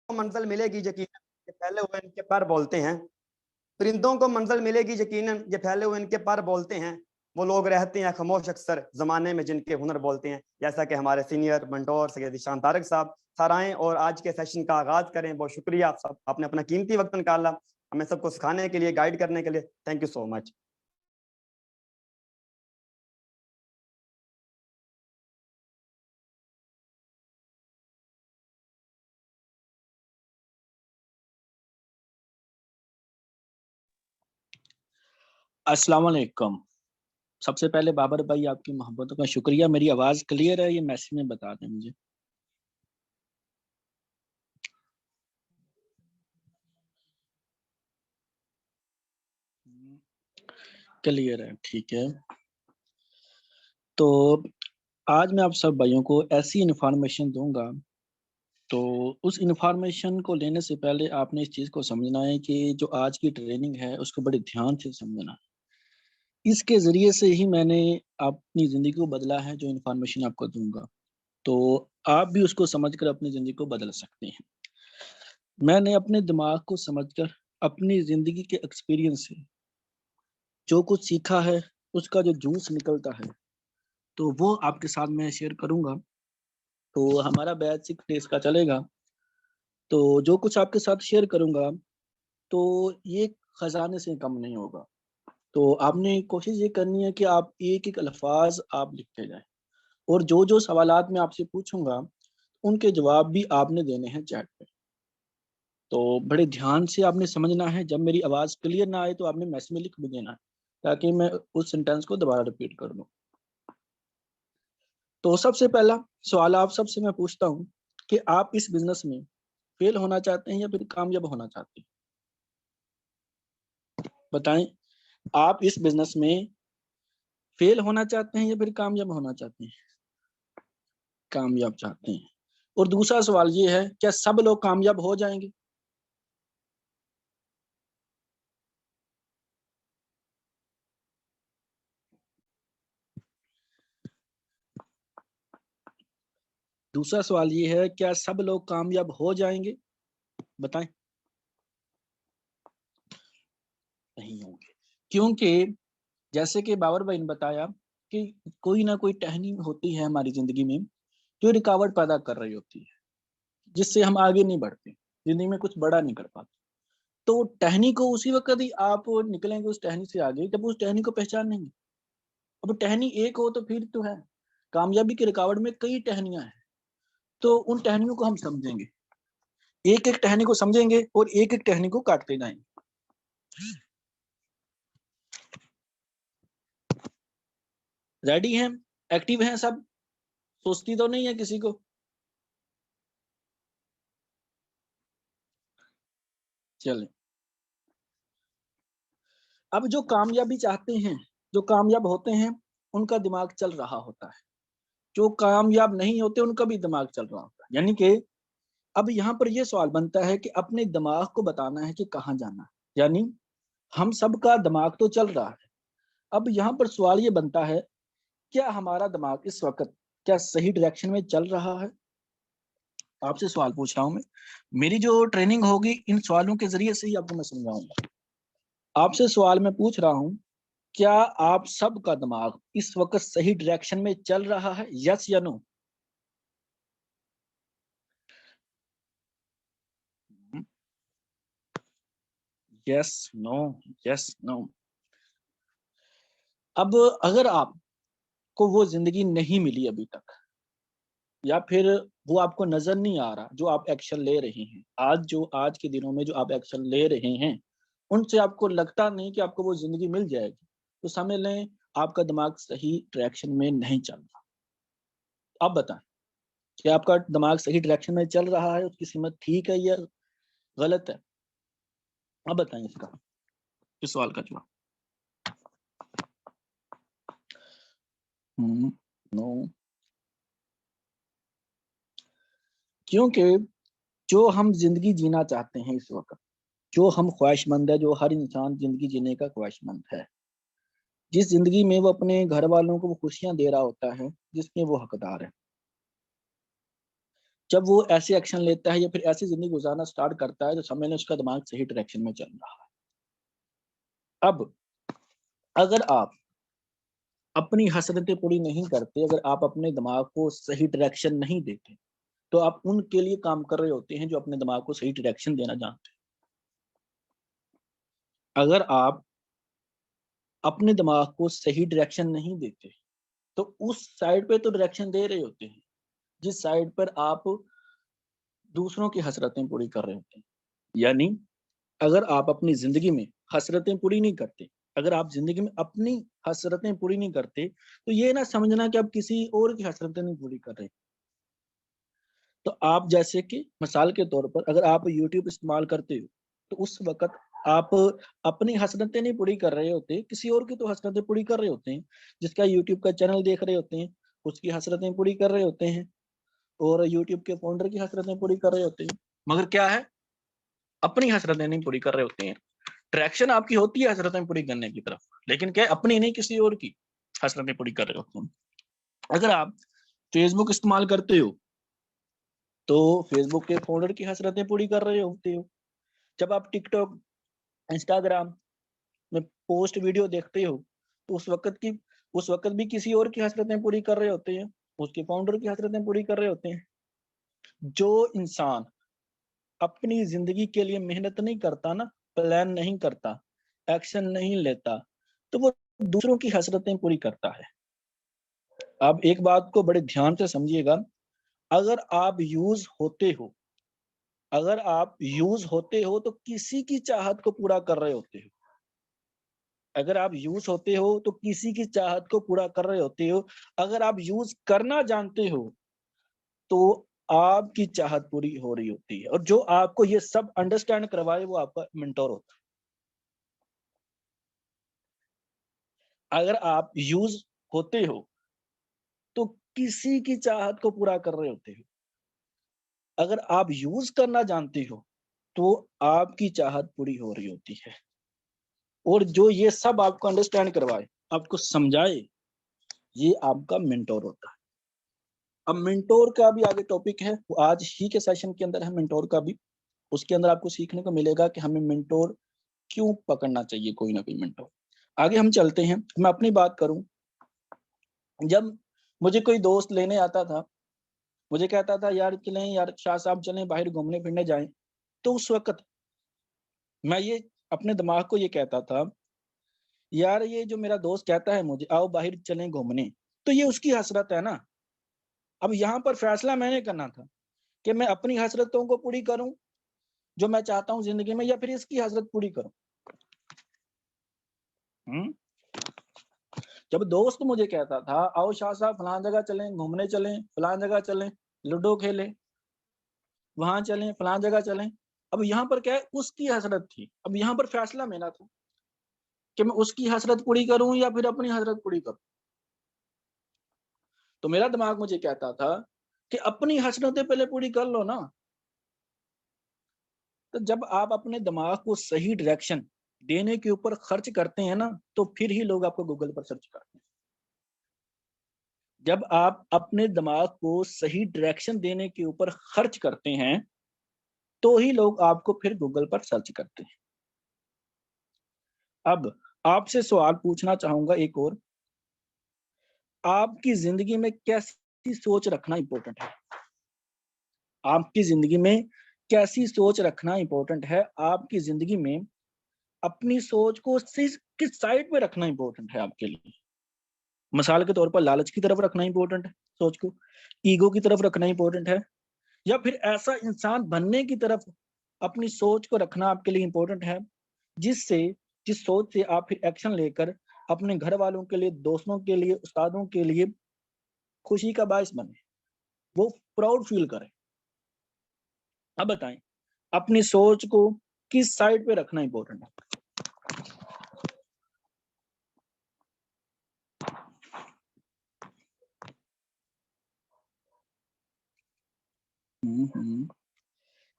मंजिल मिलेगी यकीनन, ये फैले हुए इनके पर बोलते हैं। परिंदों को मंजिल मिलेगी यकीनन, ये फैले हुए इनके पर बोलते हैं। वो लोग रहते हैं खामोश अक्सर जमाने में जिनके हुनर बोलते हैं। जैसा कि हमारे सीनियर मंटोर सैयद ईशान तारक साहब सराहें और आज के सेशन का आगाज करें। बहुत शुक्रिया आप सब, आपने अपना कीमती वक्त निकाला हमें सबको सिखाने के लिए, गाइड करने के लिए। Thank you so much. अस्सलाम वालेकुम। सबसे पहले बाबर भाई आपकी मोहब्बतों का शुक्रिया। मेरी आवाज क्लियर है? ये मैसेज में बता दें मुझे। क्लियर है, ठीक है। तो आज मैं आप सब भाइयों को ऐसी इंफॉर्मेशन दूंगा, तो उस इंफॉर्मेशन को लेने से पहले आपने इस चीज को समझना है कि जो आज की ट्रेनिंग है उसको बड़े ध्यान से समझना है। इसके जरिए से ही मैंने अपनी जिंदगी को बदला है। जो इंफॉर्मेशन आपको दूंगा तो आप भी उसको समझकर अपनी जिंदगी को बदल सकते हैं। मैंने अपने दिमाग को समझकर अपनी जिंदगी के एक्सपीरियंस से जो कुछ सीखा है उसका जो जूस निकलता है तो वो आपके साथ मैं शेयर करूंगा। तो हमारा बैच 6 डेज का चलेगा। तो जो कुछ आपके साथ शेयर करूंगा तो ये खजाने से कम नहीं होगा। तो आपने कोशिश ये करनी है कि आप एक एक अल्फाज आप लिखते जाएं, और जो जो सवालात मैं आपसे पूछूंगा उनके जवाब भी आपने देने हैं चैट पे। तो बड़े ध्यान से आपने समझना है। जब मेरी आवाज़ क्लियर ना आए तो आपने मैसेज में लिख भी देना है ताकि मैं उस सेंटेंस को दोबारा रिपीट कर दूं। तो सबसे पहला सवाल आप सबसे मैं पूछता हूं कि आप इस बिजनेस में फेल होना चाहते हैं या फिर कामयाब होना चाहते हैं? बताएं, आप इस बिजनेस में फेल होना चाहते हैं या फिर कामयाब होना चाहते हैं? कामयाब चाहते हैं। और दूसरा सवाल ये है, क्या सब लोग कामयाब हो जाएंगे? दूसरा सवाल ये है, क्या सब लोग कामयाब हो जाएंगे? बताएं। नहीं होंगे, क्योंकि जैसे कि बाबर भाई ने बताया कि कोई ना कोई टहनी होती है हमारी जिंदगी में जो रुकावट पैदा कर रही होती है, जिससे हम आगे नहीं बढ़ते, जिंदगी में कुछ बड़ा नहीं कर पाते। तो टहनी को उसी वक्त ही आप निकलेंगे उस टहनी से आगे जब उस टहनी को पहचानेंगे। अब टहनी एक हो तो फिर तो है। कामयाबी की रुकावट में कई टहनियां हैं, तो उन टहनियों को हम समझेंगे, एक एक टहनी को समझेंगे और एक एक टहनी को काटते जाएंगे। रेडी हैं? एक्टिव हैं सब? सुस्ती तो नहीं है किसी को? चलें। अब जो कामयाबी चाहते हैं, जो कामयाब होते हैं, उनका दिमाग चल रहा होता है। जो कामयाब नहीं होते उनका भी दिमाग चल रहा होता है। यानी कि अब यहाँ पर यह सवाल बनता है कि अपने दिमाग को बताना है कि कहाँ जाना है। यानी हम सबका दिमाग तो चल रहा है। अब यहाँ पर सवाल ये बनता है, क्या हमारा दिमाग इस वक्त क्या सही डायरेक्शन में चल रहा है? आपसे सवाल पूछ रहा हूं मैं। मेरी जो ट्रेनिंग होगी इन सवालों के जरिए से ही आपको मैं समझाऊंगा। आपसे सवाल मैं पूछ रहा हूं, क्या आप सबका दिमाग इस वक्त सही डायरेक्शन में चल रहा है? यस या no? Yes no, yes no. अब अगर आपको वो जिंदगी नहीं मिली अभी तक, या फिर वो आपको नजर नहीं आ रहा जो आप एक्शन ले रहे हैं, आज के दिनों में जो आप एक्शन ले रहे हैं उनसे आपको लगता नहीं कि आपको वो जिंदगी मिल जाएगी, तो समझ लें आपका दिमाग सही डायरेक्शन में नहीं चल रहा। अब बताएं कि आपका दिमाग सही डायरेक्शन में चल रहा है, उसकी सीमत ठीक है या गलत है? अब बताएं इसका, इस सवाल का जवाब। नो। क्योंकि जो हम जिंदगी जीना चाहते हैं इस वक्त, जो हम ख्वाहिशमंद है, जो हर इंसान जिंदगी जीने का ख्वाहिशमंद है, जिस जिंदगी में वो अपने घर वालों को वो खुशियां दे रहा होता है, जिसमें वो हकदार है, जब वो ऐसे एक्शन लेता है या फिर ऐसी जिंदगी गुजारना स्टार्ट करता है तो समझ लें उसका दिमाग सही डायरेक्शन में चल रहा है। अब अगर आप अपनी हसरतें पूरी नहीं करते, अगर आप अपने दिमाग को सही डायरेक्शन नहीं देते, तो आप उनके लिए काम कर रहे होते हैं जो अपने दिमाग को सही डायरेक्शन देना जानते हैं। अगर आप अपने दिमाग को सही डायरेक्शन नहीं देते तो उस साइड पे तो डायरेक्शन दे रहे होते हैं जिस साइड पर आप दूसरों की हसरतें पूरी कर रहे होते हैं। यानी अगर आप अपनी जिंदगी में हसरतें पूरी नहीं करते, अगर आप जिंदगी में अपनी हसरतें पूरी नहीं करते, तो ये ना समझना कि आप किसी और की हसरतें नहीं पूरी कर रहे। तो आप जैसे कि मिसाल के तौर पर अगर आप YouTube इस्तेमाल करते हो तो उस वक्त आप अपनी हसरतें नहीं पूरी कर रहे होते, किसी और की तो हसरतें पूरी कर रहे होते हैं। जिसका YouTube का चैनल देख रहे होते हैं उसकी हसरतें पूरी कर रहे होते हैं और YouTube के फाउंडर की हसरतें पूरी कर रहे होते हैं, मगर क्या है, अपनी हसरतें नहीं पूरी कर रहे होते हैं। ट्रैक्शन आपकी होती है हसरतें पूरी करने की तरफ, लेकिन क्या अपनी नहीं किसी और की हसरतें पूरी कर रहे होते हैं। अगर आप फेसबुक इस्तेमाल करते हो तो फेसबुक के फाउंडर की हसरतें पूरी कर रहे होते हो। जब आप टिकटॉक, इंस्टाग्राम में पोस्ट वीडियो देखते हो तो उस वक्त भी किसी और की हसरतें पूरी कर रहे होते हैं, उसके फाउंडर की हसरतें पूरी कर रहे होते हैं। जो इंसान अपनी जिंदगी के लिए मेहनत नहीं करता ना, प्लान नहीं करता, एक्शन नहीं लेता, तो वो दूसरों की हसरतें पूरी करता है। आप एक बात को बड़े ध्यान से समझिएगा, अगर आप यूज होते हो तो किसी की चाहत को पूरा कर रहे होते हो। अगर आप यूज होते हो तो किसी की चाहत को पूरा कर रहे होते हो। अगर आप यूज करना जानते हो तो आपकी चाहत पूरी हो रही होती है, और जो आपको ये सब अंडरस्टैंड करवाए वो आपका मेंटोर होता है। अगर आप यूज होते हो तो किसी की चाहत को पूरा कर रहे होते हो। अगर आप यूज करना जानते हो तो आपकी चाहत पूरी हो रही होती है। और जो ये सब आपको अंडरस्टैंड करवाए, आपको समझाए, ये आपका मेंटोर होता है। अब मेंटोर का भी आगे टॉपिक है, वो आज ही के सेशन के अंदर है मेंटोर का भी। उसके अंदर आपको सीखने को मिलेगा कि हमें मेंटोर क्यों पकड़ना चाहिए, कोई ना कोई मेंटोर। आगे हम चलते हैं। मैं अपनी बात करूं, जब मुझे कोई दोस्त लेने आता था, मुझे कहता था यार चलें, यार शाह साहब चलें बाहर घूमने फिरने जाएं, तो उस वक्त मैं ये अपने दिमाग को ये कहता था, यार ये जो मेरा दोस्त कहता है मुझे आओ बाहर चलें घूमने, तो ये उसकी हसरत है ना। अब यहाँ पर फैसला मैंने करना था कि मैं अपनी हसरतों को पूरी करूं जो मैं चाहता हूं जिंदगी में, या फिर इसकी हसरत पूरी करूं। जब दोस्त मुझे कहता था आओ शाह साहब फलां जगह चलें, घूमने चलें, फलां जगह चलें, लूडो खेलें, वहां चलें, फलां जगह चलें, अब यहाँ पर क्या है, उसकी हसरत थी। अब यहाँ पर फैसला मेरा था कि मैं उसकी हसरत पूरी करूं या फिर अपनी हसरत पूरी करूं। तो मेरा दिमाग मुझे कहता था कि अपनी हसरतें पहले पूरी कर लो ना। तो जब आप अपने दिमाग को सही डायरेक्शन देने के ऊपर खर्च करते हैं ना, तो फिर ही लोग आपको गूगल पर सर्च करते हैं। जब आप अपने दिमाग को सही डायरेक्शन देने के ऊपर खर्च करते हैं तो ही लोग आपको फिर गूगल पर सर्च करते हैं। अब आपसे सवाल पूछना चाहूंगा एक और, आपकी जिंदगी में कैसी सोच रखना इंपॉर्टेंट है? आपकी जिंदगी में कैसी सोच रखना इंपॉर्टेंट है? आपकी जिंदगी में अपनी सोच को किस साइड पे रखना इंपॉर्टेंट है आपके लिए? मिसाल के तौर पर लालच की तरफ रखना इंपॉर्टेंट है सोच को, ईगो की तरफ रखना इंपॉर्टेंट है, या फिर ऐसा इंसान बनने की तरफ अपनी सोच को रखना आपके लिए इंपॉर्टेंट है जिससे जिस सोच से आप फिर एक्शन लेकर अपने घर वालों के लिए, दोस्तों के लिए, उस्तादों के लिए खुशी का बायस बने, वो प्राउड फील करें। अब बताएं अपनी सोच को किस साइड पे रखना इंपॉर्टेंट है?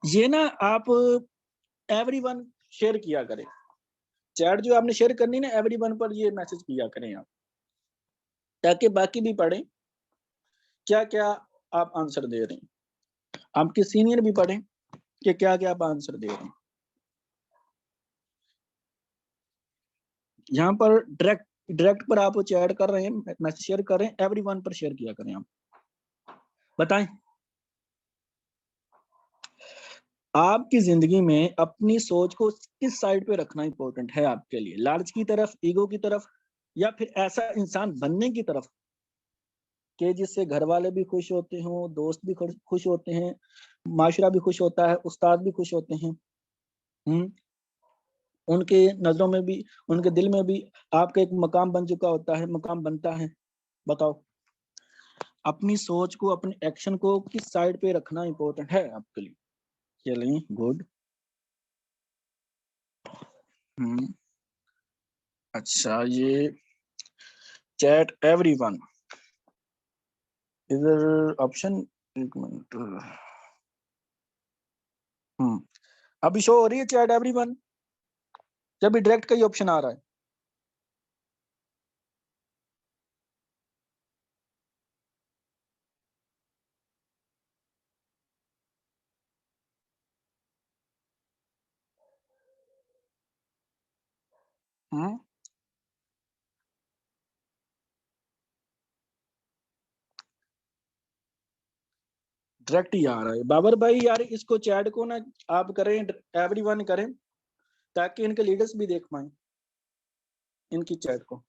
ये ना आप एवरीवन शेयर किया करें, चैट जो आपने शेयर करनी ना एवरीवन पर ये मैसेज किया करें आप, ताकि बाकी भी पढ़ें क्या क्या आप आंसर दे रहे हैं। आपके सीनियर भी पढ़ें कि क्या क्या आप आंसर दे रहे हैं। यहाँ पर डायरेक्ट पर आप चैट कर रहे हैं, मैसेज शेयर कर रहे हैं, एवरीवन पर शेयर किया करें। आप बताएं, आपकी जिंदगी में अपनी सोच को किस साइड पे रखना इंपॉर्टेंट है आपके लिए? लालच की तरफ, ईगो की तरफ, या फिर ऐसा इंसान बनने की तरफ कि जिससे घर वाले भी खुश होते हों, दोस्त भी खुश होते हैं, माशरा भी खुश होता है, उस्ताद भी खुश होते हैं, उनके नजरों में भी, उनके दिल में भी आपका एक मकाम बन चुका होता है, मकाम बनता है। बताओ, अपनी सोच को, अपने एक्शन को किस साइड पे रखना इंपॉर्टेंट है आपके लिए? चलिए, गुड। अच्छा, ये चैट एवरीवन इधर ऑप्शन, एक मिनट, अभी शो हो रही है चैट एवरीवन, जब भी डायरेक्ट का ही ऑप्शन आ रहा है। डायरेक्ट ही आ रहा है। बाबर भाई यार, इसको चैट को ना आप करें, एवरीवन करें, ताकि इनके लीडर्स भी देख पाए इनकी चैट को।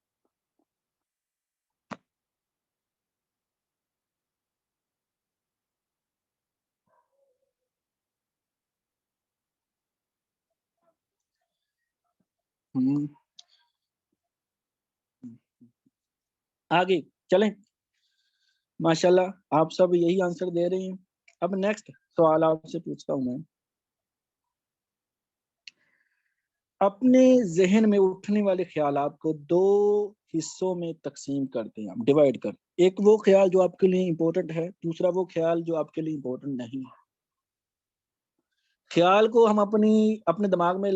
आगे चलें। माशाल्लाह आप सब यही आंसर दे रहे हैं। अब नेक्स्ट सवाल आपसे पूछता हूं मैं, अपने जहन में उठने वाले ख्यालात को दो हिस्सों में तकसीम करते हैं, आप डिवाइड कर। एक वो ख्याल जो आपके लिए इंपॉर्टेंट है, दूसरा वो ख्याल जो आपके लिए इंपॉर्टेंट नहीं है। ख्याल को हम अपने दिमाग में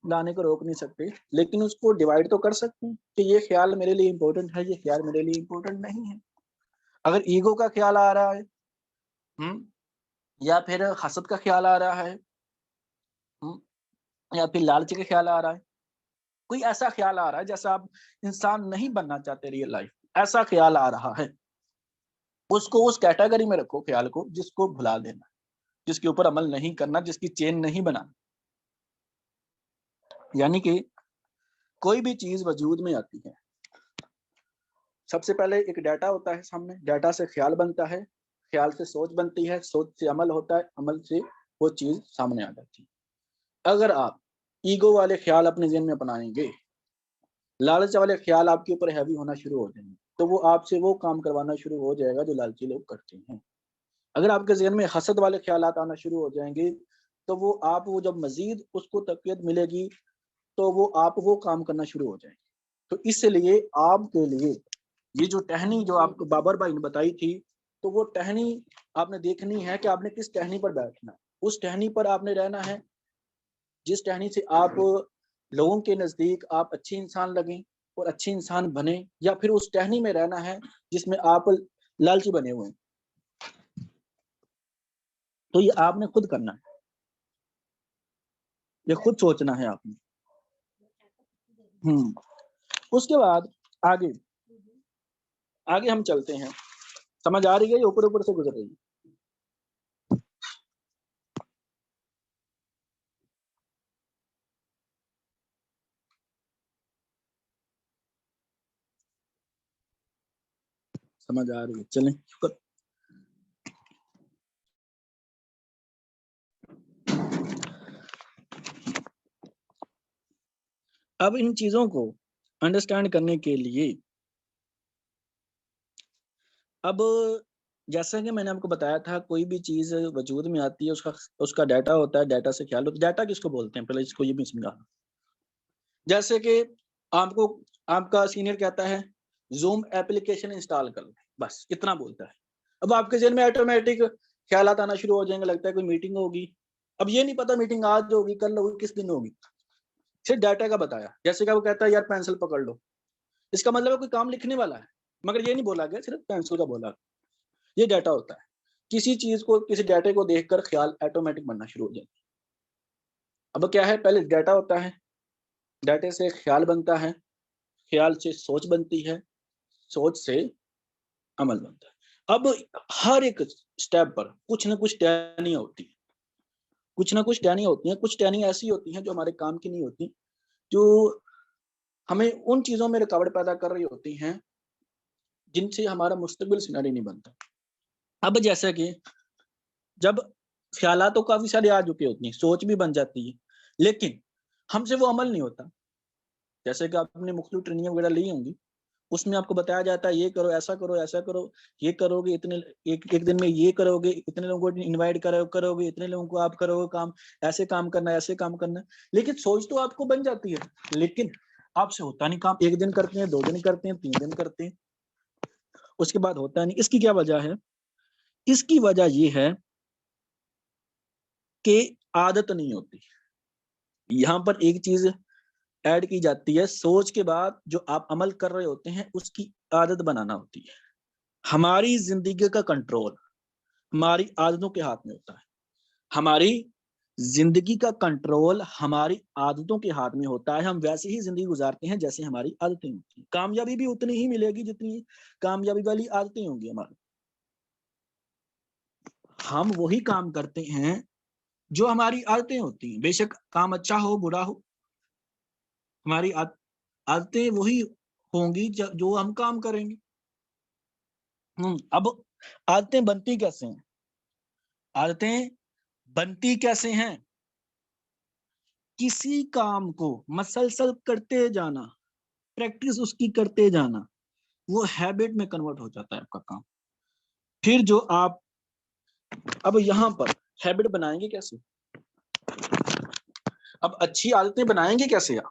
लाने को रोक नहीं सकते, लेकिन उसको डिवाइड तो कर सकते हैं कि ये ख्याल मेरे लिए इंपॉर्टेंट है, ये ख्याल मेरे लिए इंपॉर्टेंट नहीं है। अगर ईगो का ख्याल आ रहा है, या फिर हसद का ख्याल आ रहा है, या फिर लालच का ख्याल आ रहा है, कोई ऐसा ख्याल आ रहा है जैसा आप इंसान नहीं बनना चाहते रियल लाइफ, ऐसा ख्याल आ रहा है, उसको उस कैटेगरी में रखो ख्याल को जिसको भुला देना, जिसके ऊपर अमल नहीं करना, जिसकी चेन नहीं बनाना। यानी कि कोई भी चीज वजूद में आती है, सबसे पहले एक डाटा होता है सामने, डाटा से ख्याल बनता है, ख्याल से सोच बनती है, सोच से अमल होता है, अमल से वो चीज सामने आ जाती है। अगर आप ईगो वाले ख्याल अपने ज़हन में अपनाएंगे, लालच वाले ख्याल आपके ऊपर हैवी होना शुरू हो जाएंगे, तो वो आपसे वो काम करवाना शुरू हो जाएगा जो लालची लोग करते हैं। अगर आपके ज़हन में हसद वाले ख्यालात आना शुरू हो जाएंगे, तो वो जब मजीद उसको तक़वियत मिलेगी, तो आप वो काम करना शुरू हो जाएंगे। तो इसलिए आपके लिए ये जो टहनी जो आपको बाबर भाई ने बताई थी, तो वो टहनी आपने देखनी है कि आपने किस टहनी पर बैठना है। उस टहनी पर आपने रहना है जिस टहनी से आप लोगों के नजदीक आप अच्छे इंसान लगें और अच्छे इंसान बने, या फिर उस टहनी में रहना है जिसमें आप लालची बने हुए हैं। तो ये आपने खुद करना है, ये खुद सोचना है आपने। उसके बाद आगे हम चलते हैं। समझ आ रही है, ऊपर ऊपर से गुजर रही है? समझ आ रही है? चलें। अब इन चीजों को अंडरस्टैंड करने के लिए, अब जैसा कि मैंने आपको बताया था, कोई भी चीज वजूद में आती है, उसका डाटा होता है, डाटा से ख्याल होता है। डाटा किसको बोलते हैं, पहले इसको ये भी समझा। जैसे कि आपका सीनियर कहता है जूम एप्लीकेशन इंस्टॉल कर, बस इतना बोलता है। अब आपके जहन में ऑटोमेटिक ख्यालात आना शुरू हो जाएंगे, लगता है कोई मीटिंग होगी। अब ये नहीं पता मीटिंग आज होगी, कल होगी, किस दिन होगी, सिर्फ डाटा का बताया। जैसे कि वो कहता है यार पेंसिल पकड़ लो, इसका मतलब है कोई काम लिखने वाला है, मगर ये नहीं बोला गया, सिर्फ पेंसिल का बोला। ये डाटा होता है। किसी चीज को, किसी डाटे को देखकर ख्याल ऑटोमेटिक बनना शुरू हो जाता है। अब क्या है, पहले डाटा होता है, डाटे से ख्याल बनता है, ख्याल से सोच बनती है, सोच से अमल बनता है। अब हर एक स्टेप पर कुछ ना कुछ टहनियां होती है, कुछ ना कुछ टहनियां होती हैं। कुछ टहनियां ऐसी होती हैं जो हमारे काम की नहीं होती, जो हमें उन चीजों में रुकावट पैदा कर रही होती हैं जिनसे हमारा मुस्तकबिल सिनेरियो नहीं बनता। अब जैसे कि जब ख्यालात तो काफी सारे आ चुके होती हैं, सोच भी बन जाती है, लेकिन हमसे वो अमल नहीं होता। जैसे कि आपने मुख्तलिफ ट्रेनिंग वगैरह ली होंगी, उसमें आपको बताया जाता है ये करो, ऐसा करो, ऐसा करो, ये करोगे इतने एक दिन में ये करोगे, इतने लोगों को इनवाइट करोगे, इतने लोगों को आप करोगे काम, ऐसे काम करना है, ऐसे काम करना है। लेकिन सोच तो आपको बन जाती है, लेकिन आपसे होता नहीं काम। एक दिन करते हैं, 2 दिन करते हैं, 3 दिन करते हैं, उसके बाद होता नहीं। इसकी क्या वजह है? इसकी वजह ये है कि आदत नहीं होती। यहाँ पर एक चीज ऐड की जाती है, सोच के बाद जो आप अमल कर रहे होते हैं उसकी आदत बनाना होती है। हमारी जिंदगी का कंट्रोल हमारी आदतों के हाथ में होता है। हमारी जिंदगी का कंट्रोल हमारी आदतों के हाथ में होता है। हम वैसे ही जिंदगी गुजारते हैं जैसे हमारी आदतें होती हैं। कामयाबी भी उतनी ही मिलेगी जितनी कामयाबी वाली आदतें होंगी हमारी। हम वही काम करते हैं जो हमारी आदतें होती हैं, बेशक काम अच्छा हो बुरा हो, हमारी आदतें वही होंगी जो हम काम करेंगे। अब आदतें बनती कैसे हैं? आदतें बनती कैसे हैं? किसी काम को मसलसल करते जाना, प्रैक्टिस उसकी करते जाना, वो हैबिट में कन्वर्ट हो जाता है आपका काम। फिर जो आप अब यहाँ पर हैबिट बनाएंगे कैसे? अब अच्छी आदतें बनाएंगे कैसे आप?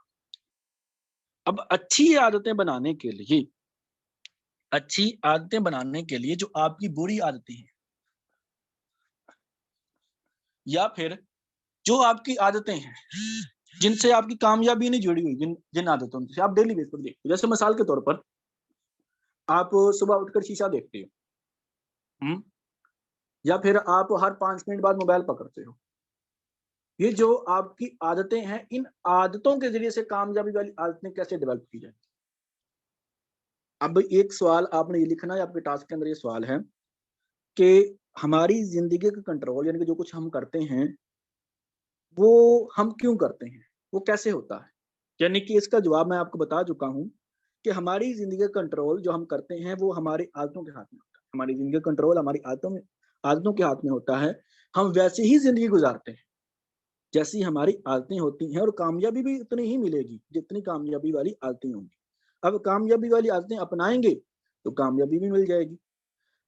अब अच्छी आदतें बनाने के लिए, अच्छी आदतें बनाने के लिए जो आपकी बुरी आदतें हैं या फिर जो आपकी आदतें हैं जिनसे आपकी कामयाबी नहीं जुड़ी हुई, जिन आदतों से आप डेली बेस पर देखते हो, जैसे मिसाल के तौर पर आप सुबह उठकर शीशा देखते हो, या फिर आप हर 5 मिनट बाद मोबाइल पकड़ते हो। ये जो आपकी आदतें हैं, इन आदतों के जरिए से कामयाबी वाली आदतें कैसे डेवलप की जाए? अब एक सवाल आपने ये लिखना है, आपके टास्क के अंदर ये सवाल है कि हमारी जिंदगी का कंट्रोल, यानी कि जो कुछ हम करते हैं वो हम क्यों करते हैं, वो कैसे होता है? यानी कि इसका जवाब मैं आपको बता चुका हूं कि हमारी जिंदगी का कंट्रोल जो हम करते हैं वो हमारी आदतों के हाथ में होता है। हमारी जिंदगी का कंट्रोल हमारी आदतों के हाथ में होता है। हम वैसे ही जिंदगी गुजारते हैं जैसी हमारी आदतें होती हैं, और कामयाबी भी उतनी ही मिलेगी जितनी कामयाबी वाली आदतें होंगी। अब कामयाबी वाली आदतें अपनाएंगे तो कामयाबी भी मिल जाएगी।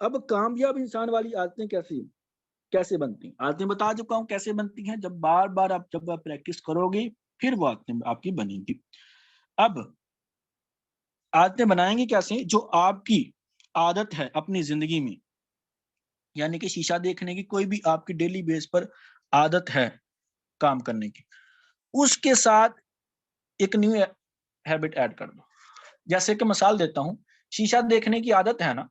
अब कामयाब इंसान वाली आदतें कैसे बनती हैं? आदतें बता चुका हूं कैसे बनती हैं। जब बार बार आप प्रैक्टिस करोगे फिर वो आदतें आपकी बनेंगी। अब आदतें बनाएंगे कैसे? जो आपकी आदत है अपनी जिंदगी में, यानी कि शीशा देखने की कोई भी आपकी डेली बेस पर आदत है काम करने की, उसके साथ एक न्यू हैबिट ऐड कर दो। जैसे कि मिसाल देता हूं, शीशा देखने की आदत है ना,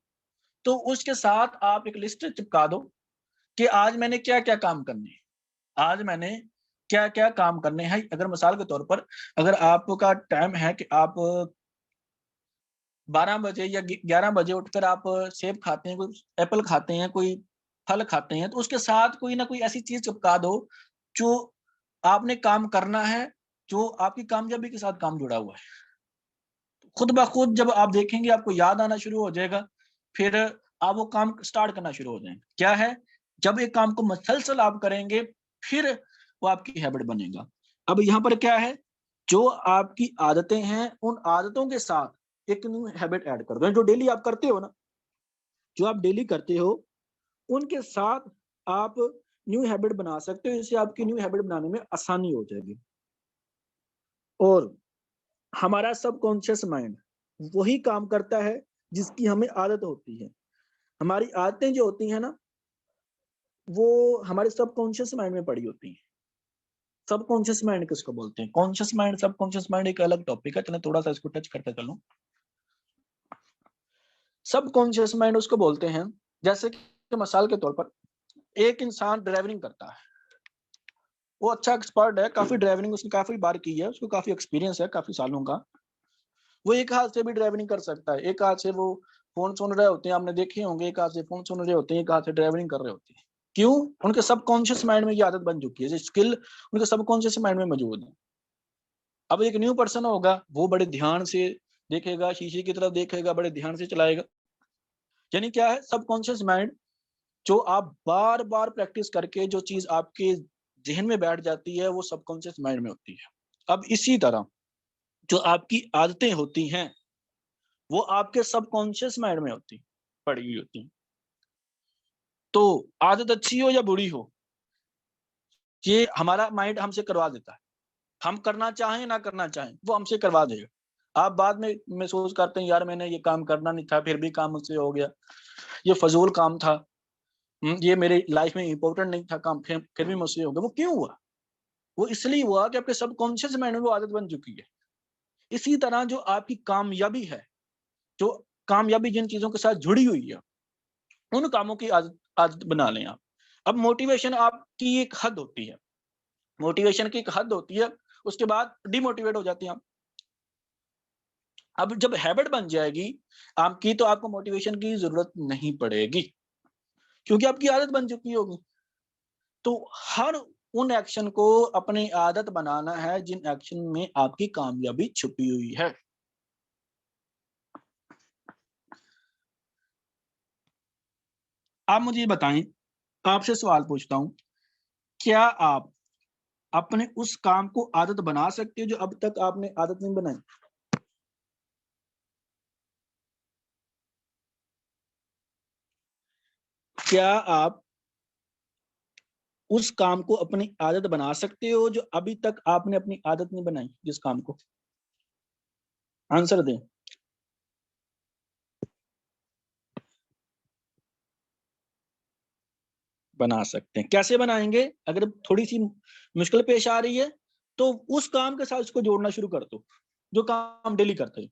तो उसके साथ आप एक लिस्ट चिपका दो कि आज मैंने क्या क्या काम करने हैं, आज मैंने क्या क्या काम करने हैं। अगर मिसाल के तौर पर अगर आपका टाइम है कि आप 12 बजे या 11 बजे उठकर आप सेब खाते हैं, कोई एप्पल खाते हैं, कोई फल खाते हैं, तो उसके साथ कोई ना कोई ऐसी चीज चिपका दो जो आपने काम करना है, जो आपकी कामयाबी के साथ काम जुड़ा हुआ है। खुद ब खुद जब आप देखेंगे आपको याद आना शुरू हो जाएगा, फिर आप वो काम स्टार्ट करना शुरू हो जाएंगे। क्या है, जब एक काम को मसलसल आप करेंगे फिर वो आपकी हैबिट बनेगा। अब यहाँ पर क्या है, जो आपकी आदतें हैं उन आदतों के साथ एक न्यू हैबिट ऐड कर दो। जो डेली आप करते हो ना, जो आप डेली करते हो उनके साथ आप न्यू हैबिट बना सकते हो। इससे आपकी न्यू हैबिट बनाने में आसानी हो जाएगी। और हमारा सबकॉन्शियस माइंड वही काम करता है जिसकी हमें आदत होती है। हमारी आदतें जो होती हैं ना, वो हमारे सबकॉन्शियस माइंड में पड़ी होती हैं। सबकॉन्शियस माइंड किसको बोलते हैं? कॉन्शियस माइंड, सबकॉन्शियस माइंड एक अलग टॉपिक है, चलो थोड़ा सा इसको टच करते चलो। सबकॉन्शियस माइंड उसको बोलते हैं, जैसे मिसाल के तौर पर एक इंसान ड्राइविंग करता है, वो अच्छा एक्सपर्ट है, काफी ड्राइविंग उसने काफी बार की है, उसको काफी एक्सपीरियंस है काफी सालों का। वो एक हाथ से भी ड्राइविंग कर सकता है, एक हाथ से वो फोन सुन रहे होते हैं, आपने देखे होंगे, एक हाथ से फोन सुन रहे होते हैं, एक हाथ से ड्राइविंग कर रहे होते हैं। क्यों? उनके सबकॉन्शियस माइंड में ये आदत बन चुकी है, ये स्किल उनके सबकॉन्शियस माइंड में मौजूद है। अब एक न्यू पर्सन होगा, वो बड़े ध्यान से देखेगा, शीशे की तरफ देखेगा, बड़े ध्यान से चलाएगा। यानी क्या है, सबकॉन्शियस माइंड, जो आप बार बार प्रैक्टिस करके जो चीज आपके जहन में बैठ जाती है, वो सबकॉन्शियस माइंड में होती है। अब इसी तरह जो आपकी आदतें होती हैं, वो आपके सबकॉन्शियस माइंड में होती, पड़ी हुई होती। तो आदत अच्छी हो या बुरी हो, ये हमारा माइंड हमसे करवा देता है। हम करना चाहें ना करना चाहें, वो हमसे करवा देगा। आप बाद में महसूस करते हैं, यार मैंने ये काम करना नहीं था, फिर भी काम मुझसे हो गया, ये फजूल काम था, ये मेरे लाइफ में इंपॉर्टेंट नहीं था काम, फिर भी मुझसे हो गया। वो क्यों हुआ? वो इसलिए हुआ कि आपके सबकॉन्शियस माइंड में वो आदत बन चुकी है। इसी तरह जो आपकी कामयाबी है, जो कामयाबी जिन चीजों के साथ जुड़ी हुई है, उन कामों की आदत बना लें आप। अब मोटिवेशन आपकी एक हद होती है, मोटिवेशन की एक हद होती है, उसके बाद डिमोटिवेट हो जाते हैं आप। अब जब हैबिट बन जाएगी आपकी, तो आपको मोटिवेशन की जरूरत नहीं पड़ेगी, क्योंकि आपकी आदत बन चुकी होगी। तो हर उन एक्शन को अपनी आदत बनाना है जिन एक्शन में आपकी कामयाबी छुपी हुई है। आप मुझे ये बताएं, आपसे सवाल पूछता हूं, क्या आप अपने उस काम को आदत बना सकते हो जो अब तक आपने आदत नहीं बनाई? क्या आप उस काम को अपनी आदत बना सकते हो जो अभी तक आपने अपनी आदत नहीं बनाई, जिस काम को? आंसर दें। बना सकते हैं। कैसे बनाएंगे? अगर थोड़ी सी मुश्किल पेश आ रही है तो उस काम के साथ उसको जोड़ना शुरू कर दो जो काम डेली करते हैं।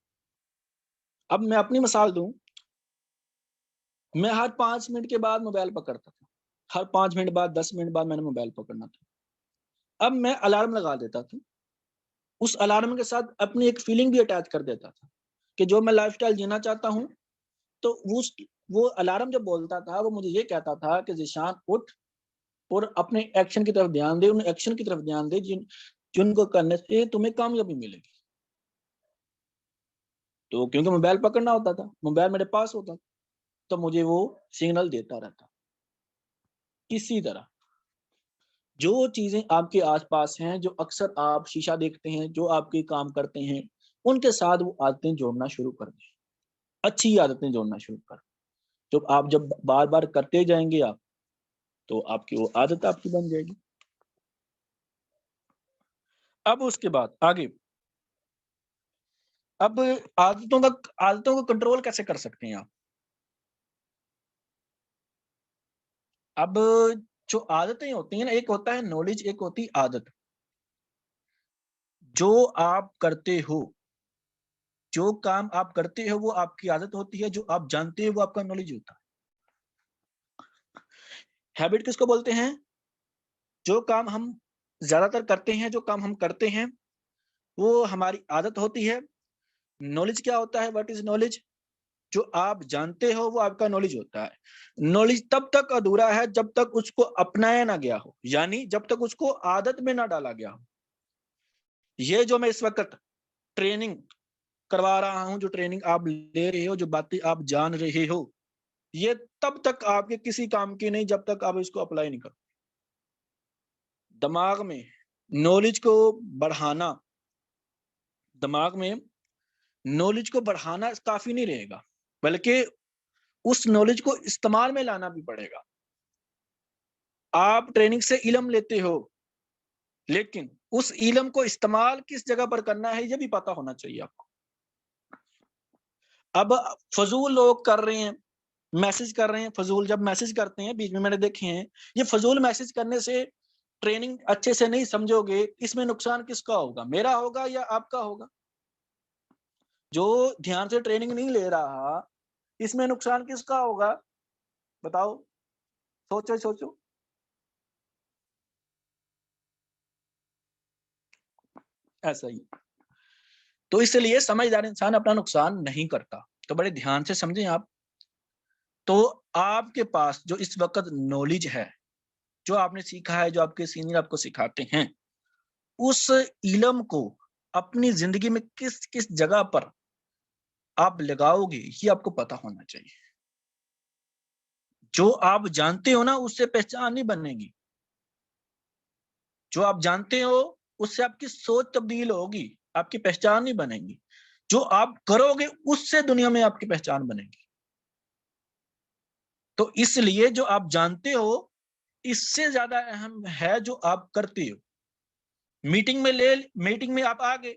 अब मैं अपनी मिसाल दूं, मैं हर 5 मिनट के बाद मोबाइल पकड़ता था, हर 5 मिनट बाद, 10 मिनट बाद मैंने मोबाइल पकड़ना था। अब मैं अलार्म लगा देता था, उस अलार्म के साथ अपनी एक फीलिंग भी अटैच कर देता था कि जो मैं लाइफस्टाइल जीना चाहता हूं, तो वो अलार्म जब बोलता था, वो मुझे ये कहता था कि जिशान उठ और अपने एक्शन की तरफ ध्यान दे, उन एक्शन की तरफ ध्यान दे जिनको करने से तुम्हें कामयाबी मिलेगी। तो क्योंकि मोबाइल पकड़ना होता था, मोबाइल मेरे पास होता, तो मुझे वो सिग्नल देता रहता। इसी तरह जो चीजें आपके आसपास हैं, जो अक्सर आप शीशा देखते हैं, जो आपके काम करते हैं, उनके साथ वो आदतें जोड़ना शुरू कर दें, अच्छी आदतें जोड़ना शुरू कर। जब बार बार करते जाएंगे आप, तो आपकी वो आदत आपकी बन जाएगी। अब उसके बाद आगे, अब आदतों को कंट्रोल कैसे कर सकते हैं आप? अब जो आदतें होती हैं ना, एक होता है नॉलेज, एक होती है आदत। जो आप करते हो, जो काम आप करते हो, वो आपकी आदत होती है। जो आप जानते हो, वो आपका नॉलेज होता है। हैबिट किसको बोलते हैं? जो काम हम ज्यादातर करते हैं, जो काम हम करते हैं, वो हमारी आदत होती है। नॉलेज क्या होता है? What is knowledge? जो आप जानते हो, वो आपका नॉलेज होता है। नॉलेज तब तक अधूरा है जब तक उसको अपनाया ना गया हो, यानी जब तक उसको आदत में ना डाला गया हो। ये जो मैं इस वक्त ट्रेनिंग करवा रहा हूं, जो ट्रेनिंग आप ले रहे हो, जो बातें आप जान रहे हो, ये तब तक आपके किसी काम की नहीं जब तक आप इसको अप्लाई नहीं करो। दिमाग में नॉलेज को बढ़ाना, दिमाग में नॉलेज को बढ़ाना काफी नहीं रहेगा, बल्कि उस नॉलेज को इस्तेमाल में लाना भी पड़ेगा। आप ट्रेनिंग से इल्म लेते हो, लेकिन उस इल्म को इस्तेमाल किस जगह पर करना है, ये भी पता होना चाहिए आपको। अब फजूल लोग कर रहे हैं, मैसेज कर रहे हैं, फजूल जब मैसेज करते हैं, बीच में मैंने देखे हैं, ये फजूल मैसेज करने से ट्रेनिंग अच्छे से नहीं समझोगे, इसमें नुकसान किसका होगा? मेरा होगा या आपका होगा? जो ध्यान से ट्रेनिंग नहीं ले रहा, इसमें नुकसान किसका होगा? बताओ। सोचो सोचो। ऐसा ही। तो इसलिए समझदार इंसान अपना नुकसान नहीं करता। तो बड़े ध्यान से समझें आप। तो आपके पास जो इस वक्त नॉलेज है, जो आपने सीखा है, जो आपके सीनियर आपको सिखाते हैं, उस इल्म को अपनी जिंदगी में किस किस जगह पर आप लगाओगे, ये आपको पता होना चाहिए। जो आप जानते हो ना, उससे पहचान नहीं बनेगी। जो आप जानते हो उससे आपकी सोच तब्दील होगी, आपकी पहचान नहीं बनेगी। जो आप करोगे उससे दुनिया में आपकी पहचान बनेगी। तो इसलिए जो आप जानते हो इससे ज्यादा अहम है जो आप करते हो। मीटिंग में आप आ गए,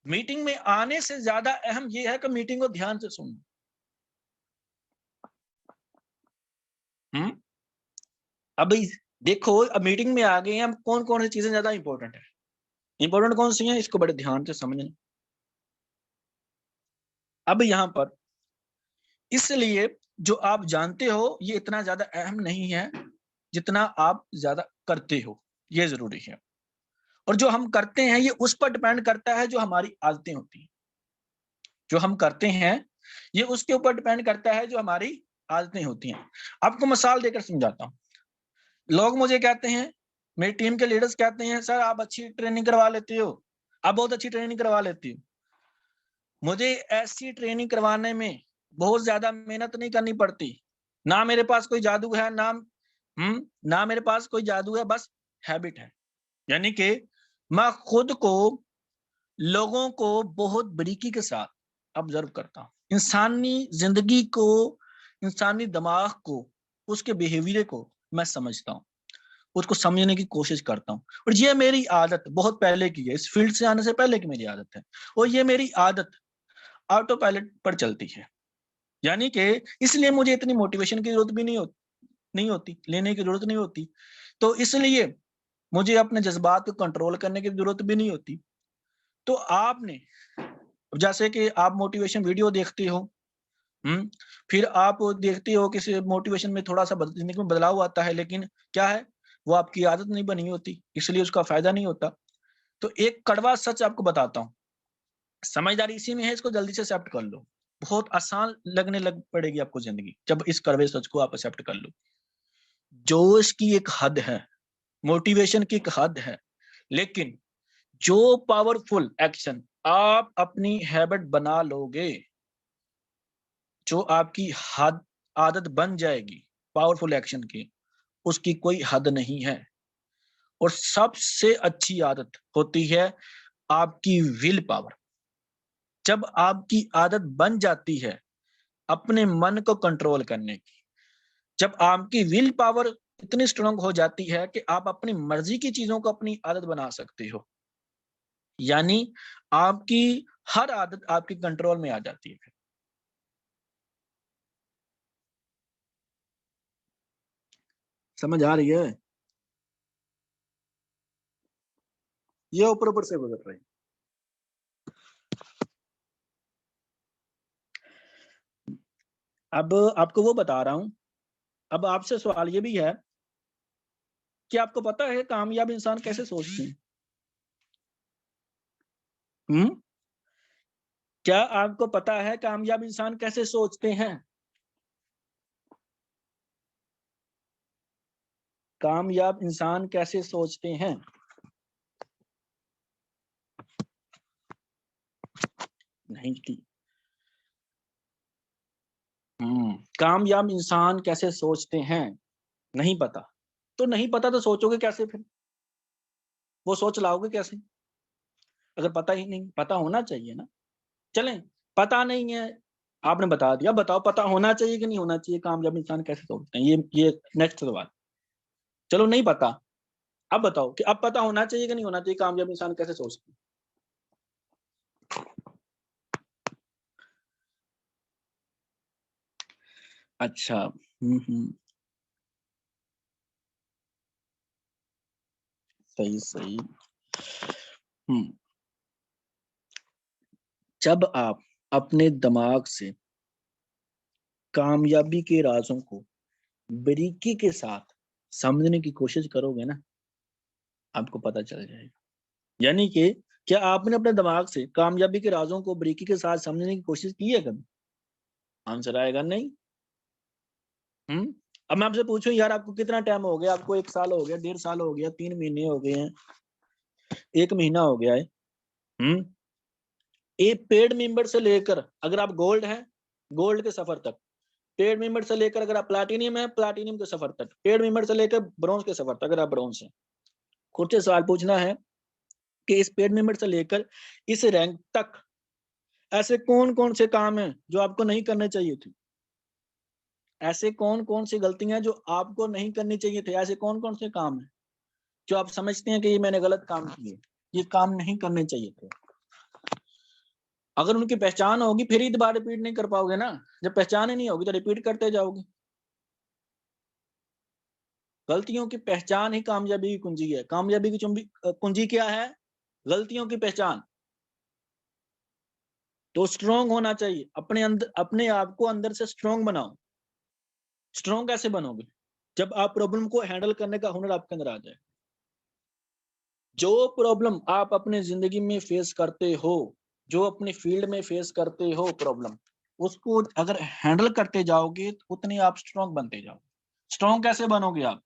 मीटिंग में आने से ज्यादा अहम यह है कि मीटिंग को ध्यान से सुनना। अब देखो, अब मीटिंग में आ गए हैं, अब कौन कौन सी चीजें ज्यादा इंपॉर्टेंट है, इंपॉर्टेंट कौन सी हैं, इसको बड़े ध्यान से समझना। अब यहां पर इसलिए जो आप जानते हो ये इतना ज्यादा अहम नहीं है जितना आप ज्यादा करते हो, ये जरूरी है। और जो हम करते हैं ये उस पर डिपेंड करता है जो हमारी आदतें होती हैं। जो हम करते हैं ये उसके ऊपर डिपेंड करता है जो हमारी आदतें होती हैं। आपको मिसाल देकर समझाता हूं। लोग मुझे कहते हैं, मेरी टीम के लीडर्स कहते हैं, सर आप अच्छी ट्रेनिंग करवा लेते हो, आप बहुत अच्छी ट्रेनिंग करवा लेती हो। मुझे ऐसी ट्रेनिंग करवाने में बहुत ज्यादा मेहनत नहीं करनी पड़ती, ना मेरे पास कोई जादू है, ना मेरे पास कोई जादू है, बस हैबिट है। यानी कि मैं खुद को, लोगों को बहुत बारीकी के साथ ऑब्जर्व करता हूँ, इंसानी जिंदगी को, इंसानी दिमाग को, उसके बिहेवियर को मैं समझता हूँ, उसको समझने की कोशिश करता हूँ। और ये मेरी आदत बहुत पहले की है, इस फील्ड से आने से पहले की मेरी आदत है। और ये मेरी आदत ऑटो पायलट पर चलती है। यानी कि इसलिए मुझे इतनी मोटिवेशन की जरूरत भी नहीं होती, लेने की जरूरत नहीं होती। तो इसलिए मुझे अपने जज्बात को कंट्रोल करने की जरूरत भी नहीं होती। तो आपने, जैसे कि आप मोटिवेशन वीडियो देखते हो, फिर आप देखते हो किसी मोटिवेशन में थोड़ा सा जिंदगी में बदलाव आता है, लेकिन क्या है, वो आपकी आदत नहीं बनी होती, इसलिए उसका फायदा नहीं होता। तो एक कड़वा सच आपको बताता हूँ, समझदारी इसी में है, इसको जल्दी से एक्सेप्ट कर लो। बहुत आसान लगने लग पड़ेगी आपको जिंदगी जब इस कड़वे सच को आप एक्सेप्ट कर लो। जोश की एक हद है, मोटिवेशन की एक हद है, लेकिन जो पावरफुल एक्शन आप अपनी हैबिट बना लोगे, जो आपकी हद आदत बन जाएगी पावरफुल एक्शन की, उसकी कोई हद नहीं है। और सबसे अच्छी आदत होती है आपकी विल पावर। जब आपकी आदत बन जाती है अपने मन को कंट्रोल करने की, जब आपकी विल पावर इतनी स्ट्रांग हो जाती है कि आप अपनी मर्जी की चीजों को अपनी आदत बना सकते हो, यानी आपकी हर आदत आपके कंट्रोल में आ जाती है। समझ आ रही है? ये ऊपर ऊपर से गुजर रही है। अब आपको वो बता रहा हूं। अब आपसे सवाल ये भी है कि आपको पता है कामयाब इंसान कैसे सोचते हैं? क्या आपको पता है कामयाब इंसान कैसे सोचते हैं? कामयाब इंसान कैसे सोचते हैं? नहीं की। कामयाब इंसान कैसे सोचते हैं, नहीं पता। तो नहीं पता तो सोचोगे कैसे फिर? वो सोच लाओगे कैसे अगर पता ही नहीं? पता होना चाहिए ना। चलें, पता नहीं है, आपने बता दिया, बताओ पता होना चाहिए कि नहीं होना चाहिए, कामयाब इंसान कैसे सोचते हैं? ये नेक्स्ट सवाल। चलो नहीं पता, अब बताओ कि अब पता होना चाहिए कि नहीं होना चाहिए, कामयाब इंसान कैसे सोचते हैं? अच्छा। हम्म। सही सही। हम्म। जब आप अपने दिमाग से कामयाबी के राजों को बारीकी के साथ समझने की कोशिश करोगे ना, आपको पता चल जाएगा। यानी कि क्या आपने अपने दिमाग से कामयाबी के राजों को बारीकी के साथ समझने की कोशिश की है कभी? आंसर आएगा नहीं। अब मैं आपसे पूछूं यार, आपको कितना टाइम हो गया? आपको 1 साल हो गया, 1.5 साल हो गया, 3 महीने हो गए हैं, 1 महीना हो गया है। एक पेड मेंबर से लेकर, अगर आप गोल्ड हैं, गोल्ड के सफर तक, पेड मेंबर से लेकर अगर आप प्लाटिनियम है, प्लाटिनियम के सफर तक, पेड मेंबर से लेकर ब्रॉन्ज के सफर तक, अगर आप ब्रॉन्ज हैं, खुद से सवाल पूछना है कि इस पेड मेंबर से लेकर इस रैंक तक ऐसे कौन कौन से काम हैं जो आपको नहीं करने चाहिए थे? ऐसे कौन कौन सी गलतियां जो आपको नहीं करनी चाहिए थे? ऐसे कौन कौन से काम हैं जो आप समझते हैं कि ये मैंने गलत काम किए, ये काम नहीं करने चाहिए थे? अगर उनकी पहचान होगी फिर ही दोबारा रिपीट नहीं कर पाओगे ना। जब पहचान ही नहीं होगी तो रिपीट करते जाओगे। गलतियों की पहचान ही कामयाबी की कुंजी है। कामयाबी की कुंजी क्या है? गलतियों की पहचान। तो स्ट्रॉन्ग होना चाहिए अपने अंदर, अपने आप को अंदर से स्ट्रॉन्ग बनाओ। स्ट्रॉन्ग कैसे बनोगे? जब आप प्रॉब्लम को हैंडल करने का हुनर आपके अंदर आ जाए। जो प्रॉब्लम आप अपने जिंदगी में फेस करते हो, जो अपने फील्ड में फेस करते हो प्रॉब्लम, उसको अगर हैंडल करते जाओगे तो उतनी आप स्ट्रॉन्ग बनते जाओगे। स्ट्रॉन्ग कैसे बनोगे आप?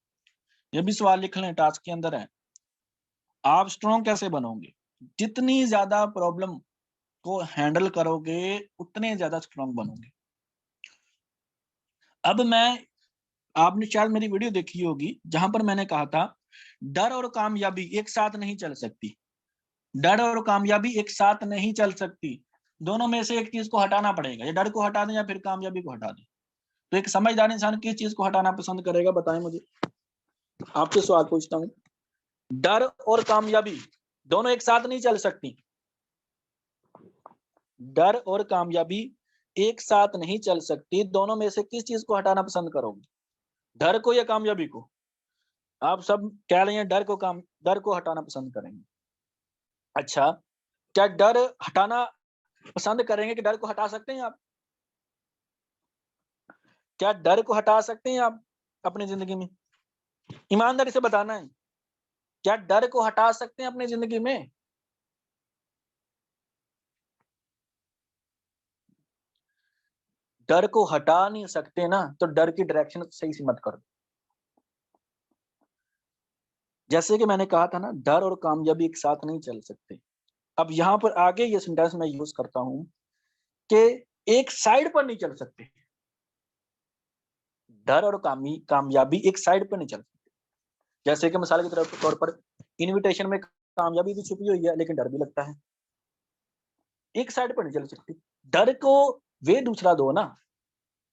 ये भी सवाल लिख लें, टास्क के अंदर है। आप स्ट्रॉन्ग कैसे बनोगे? जितनी ज्यादा प्रॉब्लम को हैंडल करोगे उतने ज्यादा स्ट्रॉन्ग बनोगे। अब आपने शायद मेरी वीडियो देखी होगी जहां पर मैंने कहा था डर और कामयाबी एक साथ नहीं चल सकती। डर और कामयाबी एक साथ नहीं चल सकती। दोनों में से एक चीज को हटाना पड़ेगा। या डर को हटा दें या फिर कामयाबी को हटा दें। तो एक समझदार इंसान किस चीज को हटाना पसंद करेगा? बताएं मुझे। आपसे सवाल पूछता हूं, डर और कामयाबी दोनों एक साथ नहीं चल सकती। डर और कामयाबी एक साथ नहीं चल सकती। दोनों में से किस चीज को हटाना पसंद करोगे? डर को या कामयाबी को? आप सब कह रहे हैं डर को हटाना पसंद करेंगे। अच्छा, क्या डर हटाना पसंद करेंगे कि डर को हटा सकते हैं आप? क्या डर को हटा सकते हैं आप अपनी जिंदगी में? ईमानदारी से बताना है, क्या डर को हटा सकते हैं अपनी जिंदगी में? डर को हटा नहीं सकते ना, तो डर की डायरेक्शन सही से मत करो। जैसे कि मैंने कहा था ना, डर और कामयाबी एक साथ नहीं चल सकते। अब यहाँ पर आगे ये सेंटेंस मैं यूज करता हूं कि एक साइड पर नहीं चल सकते। डर और कामयाबी एक साइड पर नहीं चल सकते। जैसे कि मिसाल के तौर पर इनविटेशन में कामयाबी भी छुपी हुई है लेकिन डर भी लगता है। एक साइड पर नहीं चल सकती। डर को वे दूसरा दो ना,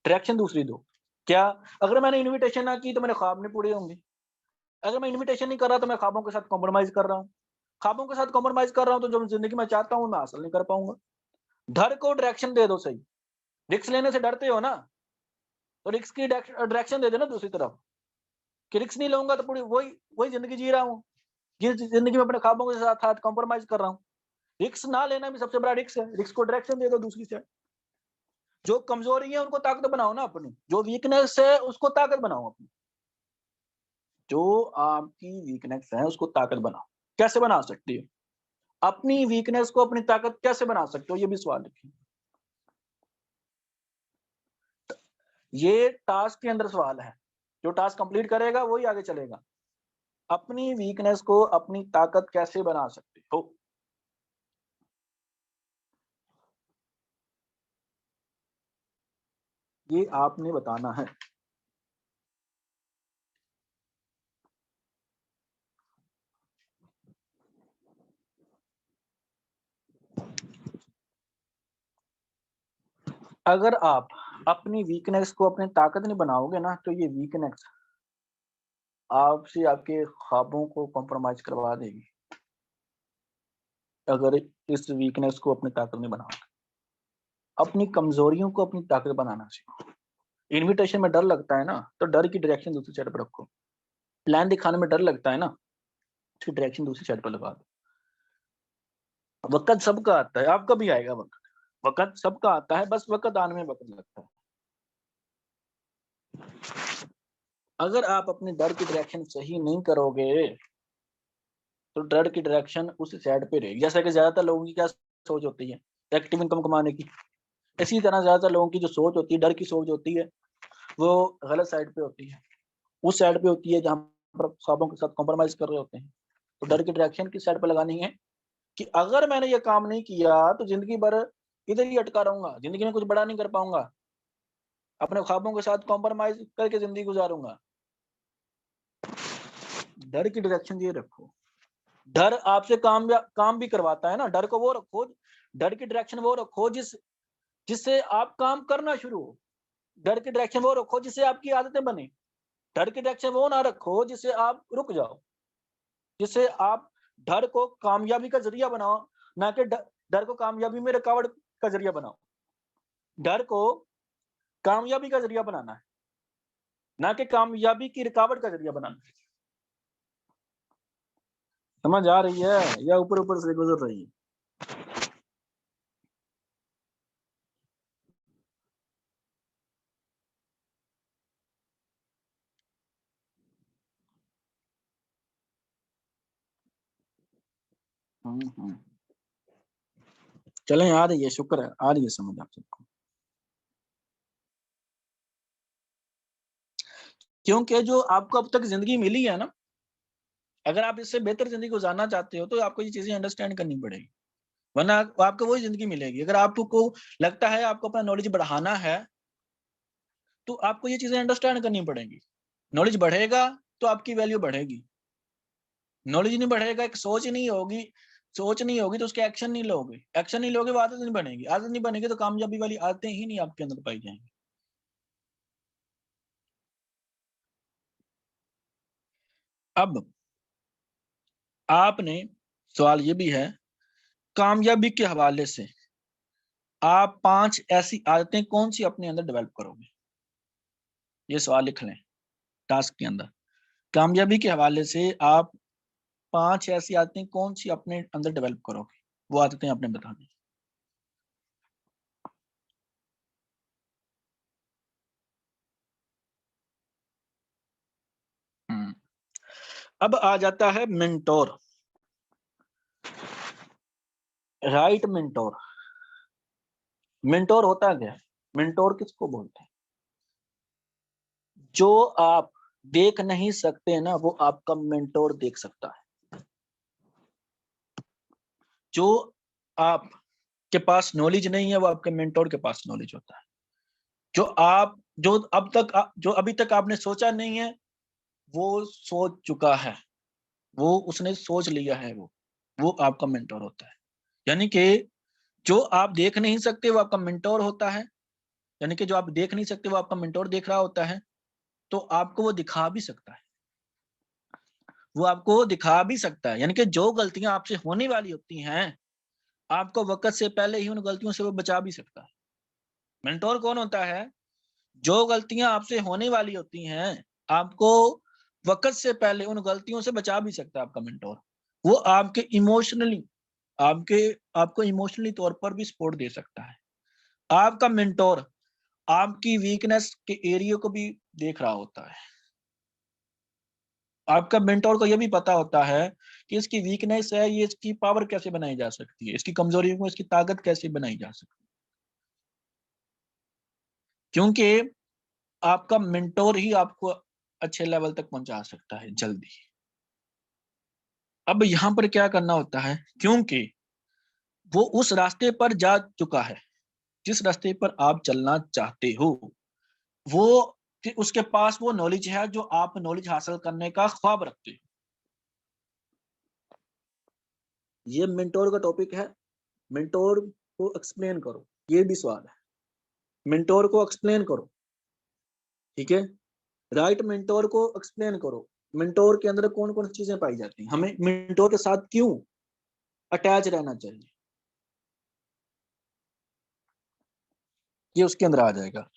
डायरेक्शन दूसरी दो। क्या अगर मैंने इनविटेशन ना की तो मेरे ख्वाब नहीं पूरे होंगे? अगर मैं इनविटेशन नहीं कर रहा तो मैं ख्वाबों के साथ कॉम्प्रोमाइज कर रहा हूँ। ख्वाबों के साथ कॉम्प्रोमाइज कर रहा हूँ तो जो जिंदगी में चाहता हूँ मैं हासिल नहीं कर पाऊंगा। डर को डायरेक्शन दे दो सही। रिस्क लेने से डरते हो ना, तो रिस्क की डायरेक्शन दे दो ना दूसरी तरफ कि रिस्क नहीं लूंगा तो पूरी वही वही जिंदगी जी रहा हूँ। ये जिंदगी में अपने ख्वाबों के साथ कॉम्प्रोमाइज कर रहा हूँ। रिस्क ना लेना भी सबसे बड़ा रिस्क है। रिस्क को डायरेक्शन दे दो दूसरी साइड। जो कमजोरी है उनको ताकत बनाओ ना अपनी, जो वीकनेस है उसको ताकत बनाओ अपनी। जो आपकी वीकनेस है उसको ताकत बनाओ। कैसे बना सकती हो? अपनी वीकनेस को अपनी ताकत कैसे बना सकते हो? ये भी सवाल लिखिए। ये टास्क के अंदर सवाल है। जो टास्क कंप्लीट करेगा वही आगे चलेगा। अपनी वीकनेस को अपनी ताकत कैसे बना सकते हो? ये आपने बताना है। अगर आप अपनी वीकनेस को अपनी ताकत नहीं बनाओगे ना, तो ये वीकनेस आपसे आपके ख्वाबों को कॉम्प्रोमाइज करवा देगी। अगर इस वीकनेस को अपनी ताकत नहीं बनाओगे, अपनी कमजोरियों को अपनी ताकत बनाना सीखो। इनविटेशन में डर लगता है ना, तो डर की डायरेक्शन दूसरी साइड पर रखो। प्लान दिखाने में डर लगता है ना, उसकी डायरेक्शन दूसरी साइड पर लगा दो। वक्त सबका आता है, आपका भी आएगा वक्त। वक्त सबका आता है, बस वक्त आने में वक्त लगता है। अगर आप अपने डर की डायरेक्शन सही नहीं करोगे तो डर की डायरेक्शन उस साइड पे रहेगी। जैसा कि ज्यादातर लोगों की क्या सोच होती है एक्टिव इनकम कमाने की, इसी तरह ज्यादातर लोगों की जो सोच होती है, डर की सोच होती है, वो गलत साइड पे होती है, उस साइड पे होती है जहां पर ख्वाबों के साथ कॉम्प्रोमाइज कर रहे होते हैं। तो डर की डायरेक्शन किस साइड पे लगानी है कि अगर मैंने ये काम नहीं किया तो जिंदगी भर इधर ही अटका रहूंगा, जिंदगी में कुछ बड़ा नहीं कर पाऊंगा, अपने ख्वाबों के साथ कॉम्प्रोमाइज करके जिंदगी गुजारूंगा। डर की डायरेक्शन ये रखो। डर आपसे काम भी करवाता है ना, डर को वो रखो, डर की डायरेक्शन वो रखो जिससे आप काम करना शुरू हो। डर की डायरेक्शन वो रखो जिससे आपकी आदतें बने। डर की डायरेक्शन वो ना रखो जिससे आप रुक जाओ, जिससे आप डर को कामयाबी का जरिया बनाओ, ना कि डर को कामयाबी में रुकावट का जरिया बनाओ। डर को कामयाबी का जरिया बनाना है, ना कि कामयाबी की रुकावट का जरिया बनाना है। समझ आ रही है या ऊपर ऊपर से गुजर रही है? चलें, आ रही है, शुक्र है, आ रही है समझ आप सबको। क्योंकि जो आपको अब तक जिंदगी मिली है ना, अगर आप इससे बेहतर जिंदगी गुजारना चाहते हो तो आपको ये चीजें अंडरस्टैंड करनी पड़ेगी, वरना आपको वही जिंदगी मिलेगी। अगर आपको लगता है आपको अपना नॉलेज बढ़ाना है तो आपको ये चीजें अंडरस्टैंड करनी पड़ेगी। नॉलेज बढ़ेगा तो आपकी वैल्यू बढ़ेगी, नॉलेज नहीं बढ़ेगा, एक सोच नहीं होगी, सोच नहीं होगी तो उसके एक्शन नहीं लोगे, एक्शन नहीं लोगे वो आदत नहीं बनेगी, आदत नहीं बनेगी तो कामयाबी वाली आदतें ही नहीं आपके अंदर पाई जाएंगी। अब आपने, सवाल ये भी है, कामयाबी के हवाले से आप 5 ऐसी आदतें कौन सी अपने अंदर डेवलप करोगे? ये सवाल लिख लें टास्क के अंदर। कामयाबी के हवाले से आप 5 ऐसी आदतें कौन सी अपने अंदर डेवलप करोगे, वो आदतें आपने बतानी। अब आ जाता है मेंटोर, राइट मेंटोर। मेंटोर होता क्या है? मेंटोर किसको बोलते हैं? जो आप देख नहीं सकते ना वो आपका मेंटोर देख सकता है। जो आप के पास नॉलेज नहीं है वो आपके मेंटोर के पास नॉलेज होता है। जो अभी तक आपने सोचा नहीं है वो सोच चुका है, वो उसने सोच लिया है, वो आपका मेंटोर होता है। यानी कि जो आप देख नहीं सकते वो आपका मेंटोर होता है, यानी कि जो आप देख नहीं सकते वो आपका मेंटोर देख रहा होता है। तो आपको वो दिखा भी सकता है, वो आपको दिखा भी सकता है, यानी कि जो गलतियां आपसे होने वाली होती हैं आपको वक्त से पहले ही उन गलतियों से वो बचा भी सकता है। मेंटोर कौन होता है? जो गलतियां आपसे होने वाली होती हैं आपको वक्त से पहले उन गलतियों से बचा भी सकता है आपका मेंटोर। वो आपके इमोशनली आपके आपको इमोशनली तौर पर भी सपोर्ट दे सकता है। आपका मेंटोर आपकी वीकनेस के एरिया को भी देख रहा होता है। आपका मेंटोर को यह भी पता होता है कि इसकी वीकनेस है, ये इसकी पावर कैसे बनाई जा सकती है, इसकी कमजोरियों को इसकी ताकत कैसे बनाई जा सकती है, क्योंकि आपका मेंटोर ही आपको अच्छे लेवल तक पहुंचा सकता है जल्दी। अब यहां पर क्या करना होता है, क्योंकि वो उस रास्ते पर जा चुका है जिस रास्ते पर आप चलना चाहते हो, वो कि उसके पास वो नॉलेज है जो आप नॉलेज हासिल करने का ख्वाब रखते हो। ये मेंटोर का टॉपिक है। मेंटोर को एक्सप्लेन करो, ये भी सवाल है। मेंटोर को एक्सप्लेन करो, ठीक है। राइट मेंटोर को एक्सप्लेन करो। मेंटोर के अंदर कौन कौन सी चीजें पाई जाती हैं, हमें मेंटोर के साथ क्यों अटैच रहना चाहिए, ये उसके अंदर आ जाएगा।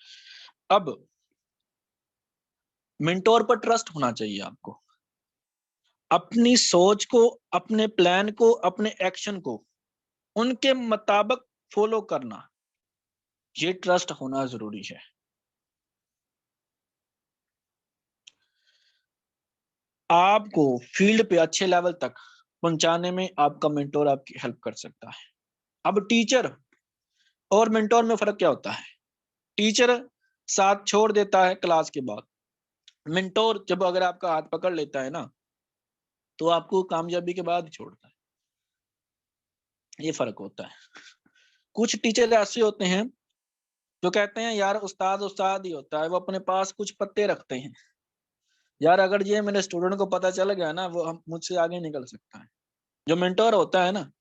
अब मेंटोर पर ट्रस्ट होना चाहिए आपको, अपनी सोच को, अपने प्लान को, अपने एक्शन को उनके मुताबिक फॉलो करना, ये ट्रस्ट होना जरूरी है। आपको फील्ड पे अच्छे लेवल तक पहुंचाने में आपका मेंटोर आपकी हेल्प कर सकता है। अब टीचर और मेंटोर में फर्क क्या होता है? टीचर साथ छोड़ देता है क्लास के बाद, मेंटोर जब अगर आपका हाथ पकड़ लेता है ना, तो आपको कामयाबी के बाद ही छोड़ता है। ये फर्क होता है। कुछ टीचर ऐसे होते हैं जो कहते हैं यार उस्ताद उस्ताद ही होता है, वो अपने पास कुछ पत्ते रखते हैं, यार अगर ये मेरे स्टूडेंट को पता चल गया ना, वो मुझसे आगे निकल सकता है। जो मेंटोर होता है ना,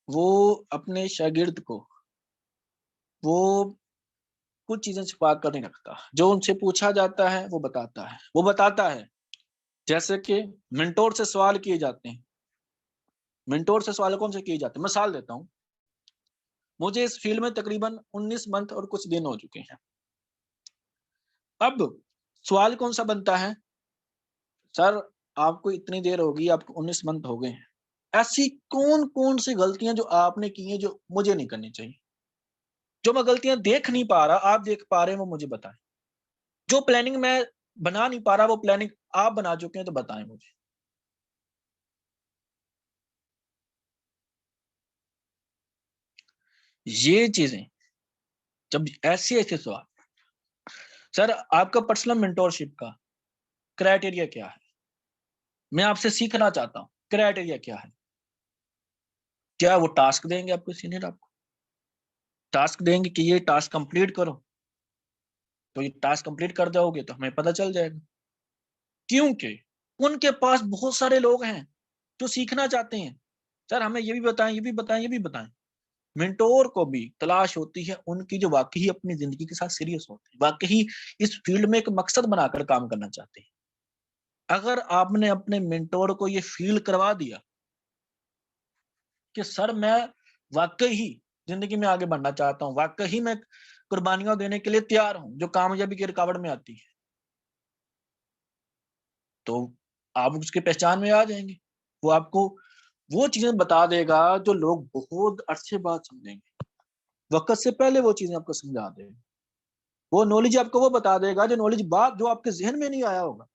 वो अपने शागिर्द को वो कुछ चीजें छुपा कर नहीं रखता, जो उनसे पूछा जाता है वो बताता है। वो बताता है जैसे कि मेंटोर से सवाल किए जाते हैं। मेंटोर से सवाल कौन से किए जाते हैं? मिसाल देता हूँ, मुझे इस फील्ड में तकरीबन 19 मंथ और कुछ दिन हो चुके हैं। अब सवाल कौन सा बनता है? सर आपको इतनी देर होगी, आपको 19 मंथ हो गए हैं, ऐसी कौन कौन सी गलतियां जो आपने की हैं जो मुझे नहीं करनी चाहिए? जो मैं गलतियां देख नहीं पा रहा, आप देख पा रहे हैं, वो मुझे बताएं। जो प्लानिंग मैं बना नहीं पा रहा, वो प्लानिंग आप बना चुके हैं, तो बताएं मुझे। ये चीजें जब ऐसे ऐसे सवाल, सर आपका पर्सनल मेंटोरशिप का क्राइटेरिया क्या है? मैं आपसे सीखना चाहता हूं, क्राइटेरिया क्या है? क्या वो टास्क देंगे आपको सीनियर? आपको टास्क देंगे कि ये टास्क कंप्लीट करो, तो ये टास्क कंप्लीट कर जाओगे तो हमें पता चल जाएगा। क्योंकि उनके पास बहुत सारे लोग हैं जो सीखना चाहते हैं, सर हमें ये भी बताएं, ये भी बताएं, ये भी बताएं। मेंटोर को भी तलाश होती है उनकी जो वाकई अपनी जिंदगी के साथ सीरियस होते हैं, वाकई इस फील्ड में एक मकसद बनाकर काम करना चाहते हैं। अगर आपने अपने मेंटोर को ये फील करवा दिया कि सर मैं वाकई ही जिंदगी में आगे बढ़ना चाहता हूँ, वाकई मैं कुर्बानियां देने के लिए तैयार हूं जो कामयाबी की रुकावट में आती है, तो आप उसकी पहचान में आ जाएंगे। वो आपको वो चीजें बता देगा जो लोग बहुत अच्छे बात समझेंगे, वक्त से पहले वो चीजें आपको समझा देगा। वो नॉलेज आपको वो बता देगा जो नॉलेज बात जो आपके जहन में नहीं आया होगा,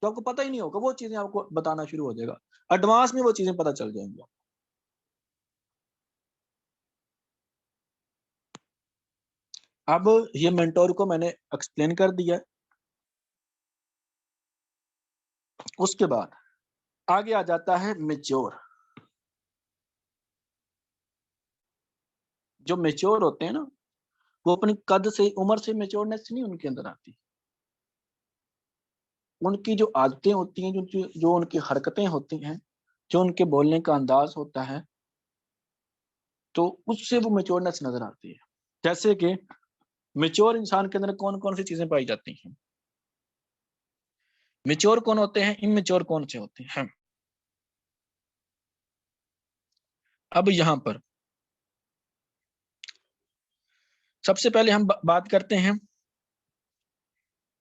तो आपको पता ही नहीं होगा, वो चीजें आपको बताना शुरू हो जाएगा। एडवांस में वो चीजें पता चल जाएंगी। अब ये मेंटोर को मैंने एक्सप्लेन कर दिया। उसके बाद आगे आ जाता है मेच्योर। जो मेच्योर होते हैं ना, वो अपनी कद से उम्र से मेच्योरनेस नहीं उनके अंदर आती। उनकी जो आदतें होती हैं, जो उनकी हरकतें होती हैं, जो उनके बोलने का अंदाज होता है, तो उससे वो मेच्योरनेस नजर आती है। जैसे कि मेच्योर इंसान के अंदर कौन कौन सी चीजें पाई जाती हैं? मेच्योर कौन होते हैं, इमेच्योर कौन से होते हैं? अब यहां पर सबसे पहले हम बात करते हैं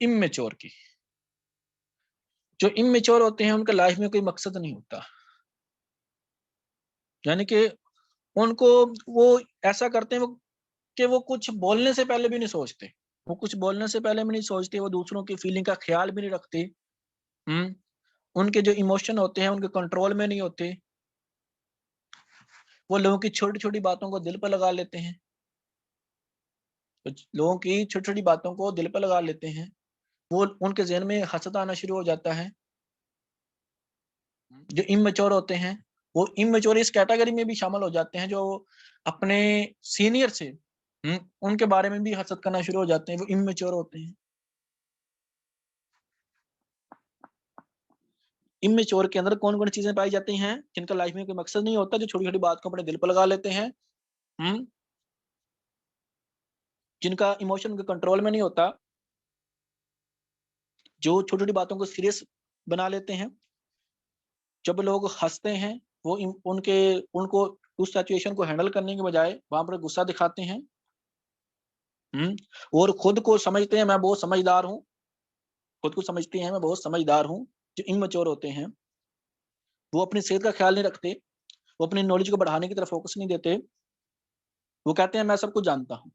इमेच्योर की। जो इमेच्योर होते हैं उनका लाइफ में कोई मकसद नहीं होता, यानी कि उनको वो ऐसा करते हैं कि वो कुछ बोलने से पहले भी नहीं सोचते। वो कुछ बोलने से पहले भी नहीं सोचते, वो दूसरों की फीलिंग का ख्याल भी नहीं रखते। उनके जो इमोशन होते हैं उनके कंट्रोल में नहीं होते। वो लोगों की छोटी छोटी बातों को दिल पर लगा लेते हैं। लोगों की छोटी छोटी बातों को दिल पर लगा लेते हैं। वो उनके जहन में हसद आना शुरू हो जाता है। जो इमेच्योर होते हैं वो इमेच्योर इस कैटेगरी में भी शामिल हो जाते हैं, जो अपने सीनियर से उनके बारे में भी हसद करना शुरू हो जाते हैं। वो इमेच्योर होते हैं। इमेच्योर के अंदर कौन कौन चीजें पाई जाती हैं? जिनका लाइफ में कोई मकसद नहीं होता, जो छोटी छोटी बात को अपने दिल पर लगा लेते हैं, जिनका इमोशन उनके कंट्रोल में नहीं होता, जो छोटी छोटी बातों को सीरियस बना लेते हैं। जब लोग हंसते हैं, वो उनको उस सिचुएशन को हैंडल करने के बजाय वहां पर गुस्सा दिखाते हैं। और खुद को समझते हैं मैं बहुत समझदार हूँ, खुद को समझते हैं मैं बहुत समझदार हूँ। जो इमेच्योर होते हैं वो अपनी सेहत का ख्याल नहीं रखते, वो अपनी नॉलेज को बढ़ाने की तरफ फोकस नहीं देते। वो कहते हैं मैं सब कुछ जानता हूँ।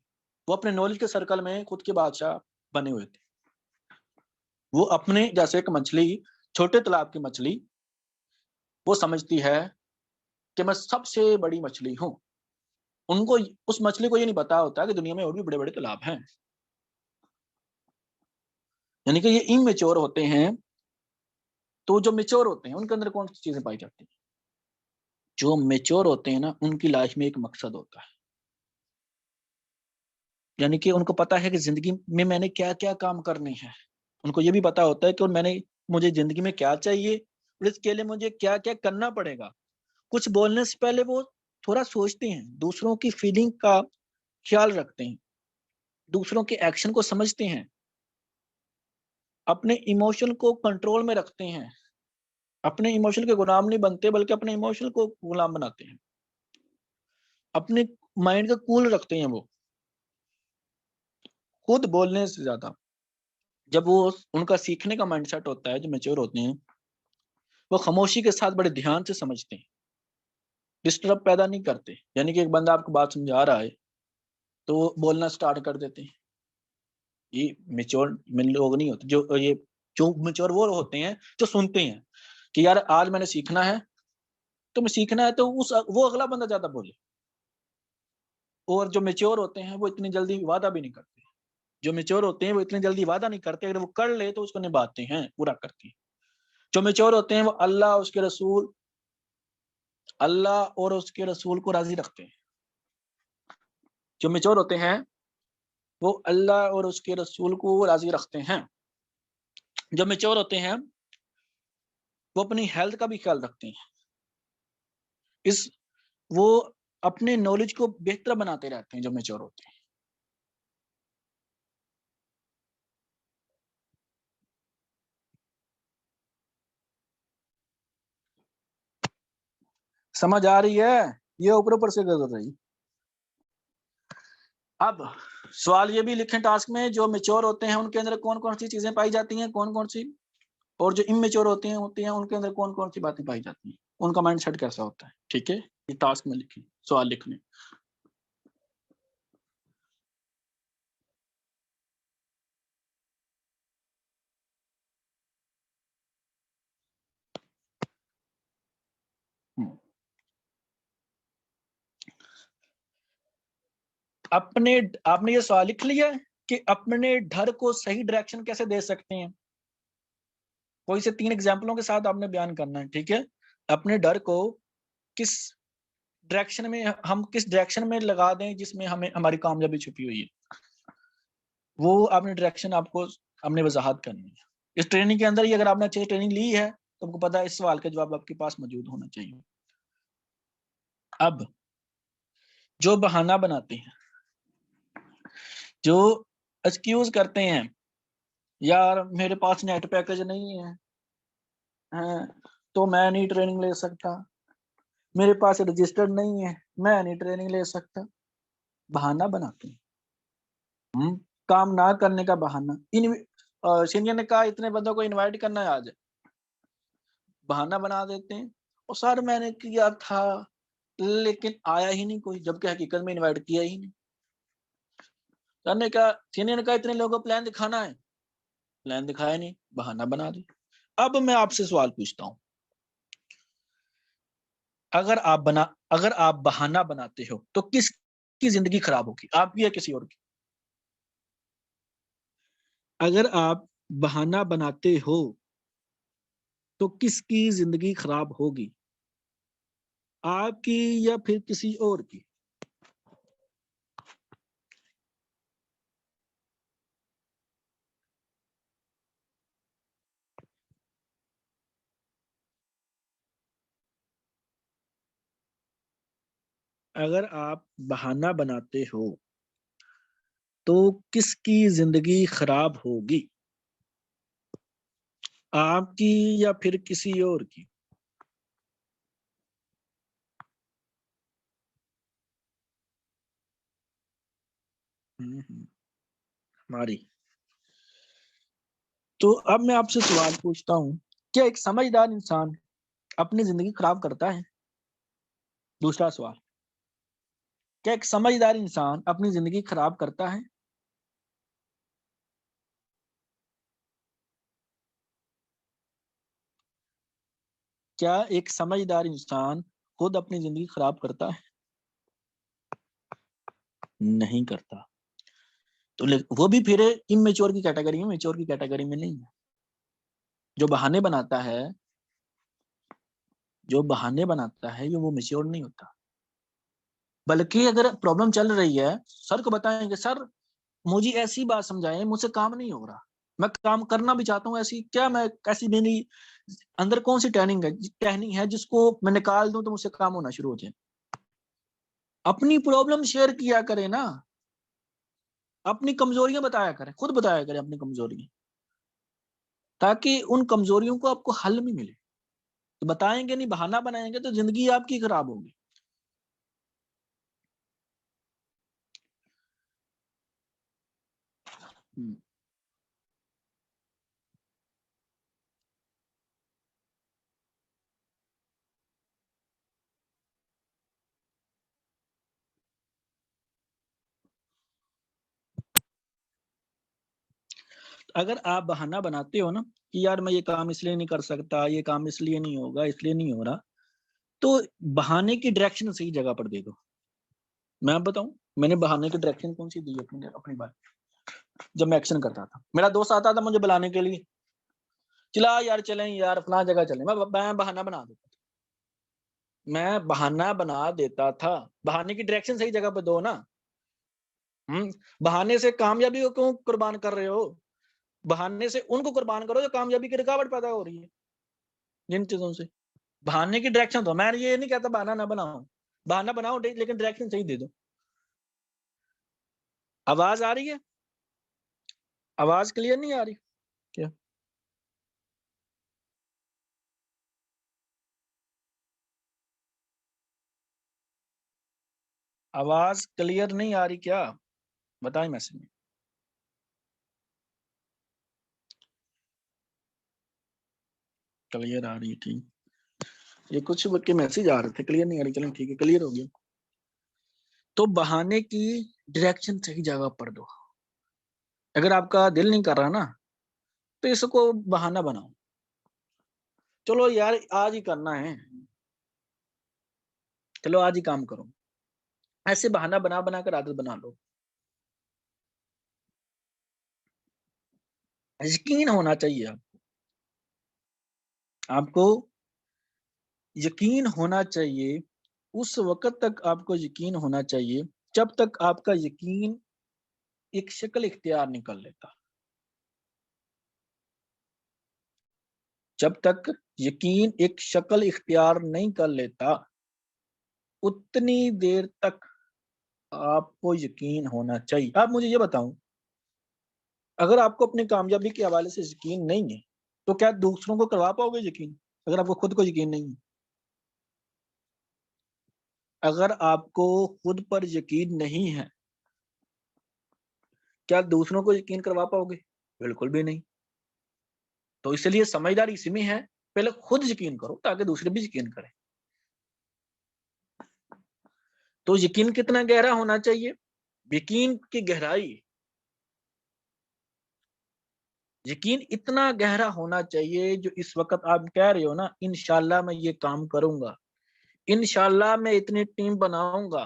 वो अपने नॉलेज के सर्कल में खुद के बादशाह बने हुए थे। वो अपने जैसे एक मछली छोटे तालाब की मछली वो समझती है कि मैं सबसे बड़ी मछली हूं। उनको, उस मछली को ये नहीं पता होता कि दुनिया में और भी बड़े बड़े तालाब हैं। यानी कि ये इमेच्योर होते हैं। तो जो मेच्योर होते हैं उनके अंदर कौन सी चीजें पाई जाती हैं? जो मेच्योर होते हैं ना, उनकी लाइफ में एक मकसद होता है। यानी कि उनको पता है कि जिंदगी में मैंने क्या क्या काम करने हैं। उनको ये भी पता होता है कि मुझे जिंदगी में क्या चाहिए और इसके लिए मुझे क्या क्या करना पड़ेगा। कुछ बोलने से पहले वो थोड़ा सोचते हैं, दूसरों की फीलिंग का ख्याल रखते हैं, दूसरों के एक्शन को समझते हैं, अपने इमोशन को कंट्रोल में रखते हैं। अपने इमोशन के गुलाम नहीं बनते, बल्कि अपने इमोशन को गुलाम बनाते हैं। अपने माइंड को कूल रखते हैं। वो खुद बोलने से ज्यादा, जब वो उनका सीखने का माइंडसेट होता है, जो मैच्योर होते हैं, वो खामोशी के साथ बड़े ध्यान से समझते हैं, डिस्टर्ब पैदा नहीं करते। यानी कि एक बंदा आपको बात समझा रहा है तो वो बोलना स्टार्ट कर देते हैं। ये मेच्योर लोग नहीं होते। जो मेच्योर वो होते हैं जो सुनते हैं कि यार आज मैंने सीखना है, तो मैं सीखना है, तो वो अगला बंदा ज्यादा बोले। और जो मेच्योर होते हैं वो इतनी जल्दी वादा भी नहीं करते। जो मेच्योर होते हैं वो इतनी जल्दी वादा नहीं करते, अगर वो कर ले तो उसको निभाते हैं, पूरा करते हैं। जो मेच्योर होते हैं वो अल्लाह और उसके रसूल को राजी रखते हैं। जो मेच्योर होते हैं वो अल्लाह और उसके रसूल को राजी रखते हैं। जो मेच्योर होते हैं वो अपनी हेल्थ का भी ख्याल रखते हैं। वो अपने नॉलेज को बेहतर बनाते रहते हैं, जो मेच्योर होते हैं। समझ आ रही है? ये ऊपर ऊपर से गुजर रही। अब सवाल ये भी लिखें टास्क में, जो मेच्योर होते हैं उनके अंदर कौन कौन सी चीजें पाई जाती हैं, कौन कौन सी, और जो इमेच्योर होती हैं उनके अंदर कौन कौन सी बातें पाई जाती हैं, उनका माइंड सेट कैसा होता है। ठीक है, ये टास्क में लिखें, सवाल लिखने। आपने ये सवाल लिख लिया कि अपने डर को सही डायरेक्शन कैसे दे सकते हैं। कोई से 3 एग्जाम्पलों के साथ आपने बयान करना है। ठीक है, अपने डर को किस किस डायरेक्शन में लगा दें जिसमें हमें हमारी कामयाबी छुपी हुई है, वो आपने डायरेक्शन आपको हमने वजाहत करनी है। इस ट्रेनिंग के अंदर ही अगर आपने अच्छी ट्रेनिंग ली है तो आपको पता है इस सवाल का जवाब आपके पास मौजूद होना चाहिए। अब जो बहाना बनाते हैं, जो एक्सक्यूज करते हैं, यार मेरे पास नेट पैकेज नहीं है, तो मैं नहीं ट्रेनिंग ले सकता, मेरे पास रजिस्टर्ड नहीं है, मैं नहीं ट्रेनिंग ले सकता, बहाना बनाते हैं। काम ना करने का बहाना। सीनियर ने कहा इतने बंदों को इनवाइट करना है आज, बहाना बना देते हैं। और सर मैंने किया था लेकिन आया ही नहीं कोई, जबकि हकीकत में इनवाइट किया ही नहीं। सर ने कहा, सीनियर ने कहा इतने लोगों को प्लान दिखाना है, प्लान दिखाया नहीं, बहाना बना दी। अब मैं आपसे सवाल पूछता हूं, अगर आप बहाना बनाते हो तो किसकी जिंदगी खराब होगी, आपकी या किसी और की? अगर आप बहाना बनाते हो तो किसकी जिंदगी खराब होगी, आपकी या फिर किसी और की? अगर आप बहाना बनाते हो तो किसकी जिंदगी खराब होगी, आपकी या फिर किसी और की? हमारी। तो अब मैं आपसे सवाल पूछता हूं, क्या एक समझदार इंसान अपनी जिंदगी खराब करता है? दूसरा सवाल, क्या एक समझदार इंसान अपनी जिंदगी खराब करता है? क्या एक समझदार इंसान खुद अपनी जिंदगी खराब करता है? नहीं करता। तो वो भी फिर इमेच्योर की कैटेगरी में, मेच्योर की कैटेगरी में नहीं है। जो बहाने बनाता है, ये वो मेच्योर नहीं होता। बल्कि अगर प्रॉब्लम चल रही है, सर को बताएंगे, सर मुझे ऐसी बात समझाएं, मुझसे काम नहीं हो रहा, मैं काम करना भी चाहता हूँ, ऐसी क्या मैं ऐसी मेरी अंदर कौन सी टर्निंग है जिसको मैं निकाल दूं तो मुझसे काम होना शुरू हो जाए। अपनी प्रॉब्लम शेयर किया करें ना, अपनी कमजोरियां बताया करें, खुद बताया करें अपनी कमजोरियां, ताकि उन कमजोरियों को आपको हल भी मिले। तो बताएंगे नहीं, बहाना बनाएंगे तो जिंदगी आपकी खराब होगी। अगर आप बहाना बनाते हो ना कि यार मैं ये काम इसलिए नहीं कर सकता, ये काम इसलिए नहीं होगा, इसलिए नहीं हो रहा, तो बहाने की डायरेक्शन सही जगह पर दे दो। मैं आप बताऊं, मैंने बहाने की डायरेक्शन कौन सी दी अपनी बात। जब मैं एक्शन करता था, मेरा दोस्त आता था मुझे बुलाने के लिए, चला यार चलें यार फलां जगह चलें, मैं बहाना बना देता था। मैं बहाना बना देता था। बहाने की डायरेक्शन सही जगह पर दो ना। बहाने से कामयाबी को क्यों कुर्बान कर रहे हो? बहाने से उनको कुर्बान करो जो कामयाबी की रुकावट पैदा हो रही है जिन चीजों से। बहाने की डायरेक्शन दो। मैं ये नहीं कहता बहाना ना बनाओ, बहाना बनाओ लेकिन डायरेक्शन सही दे दो। आवाज आ रही है? आवाज क्लियर नहीं आ रही क्या? आवाज क्लियर नहीं आ रही क्या? बताएं मैसेज में। क्लियर आ रही है, ठीक। ये कुछ के मैसेज आ रहे थे, क्लियर नहीं आ रही, चलें ठीक है, क्लियर हो गया। तो बहाने की डायरेक्शन सही जगह पर दो। अगर आपका दिल नहीं कर रहा ना, तो इसको बहाना बनाओ, चलो यार आज ही करना है, चलो आज ही काम करो। ऐसे बहाना बना बना कर आदत बना लो। यकीन होना चाहिए आपको यकीन होना चाहिए। उस वक्त तक आपको यकीन होना चाहिए जब तक आपका यकीन एक शक्ल इख्तियार नहीं कर लेता। जब तक यकीन एक शक्ल इख्तियार नहीं कर लेता, उतनी देर तक आपको यकीन होना चाहिए। आप मुझे ये बताऊं, अगर आपको अपनी कामयाबी के हवाले से यकीन नहीं है, तो क्या दूसरों को करवा पाओगे यकीन? अगर आपको खुद को यकीन नहीं है, अगर आपको खुद पर यकीन नहीं है, क्या दूसरों को यकीन करवा पाओगे? बिल्कुल भी नहीं। तो इसलिए समझदारी इसी में है, पहले खुद यकीन करो ताकि दूसरे भी यकीन करें। तो यकीन कितना गहरा होना चाहिए? यकीन की गहराई, यकीन इतना गहरा होना चाहिए जो इस वक्त आप कह रहे हो ना, इंशाल्लाह मैं ये काम करूंगा, इंशाल्लाह मैं इतनी टीम बनाऊंगा,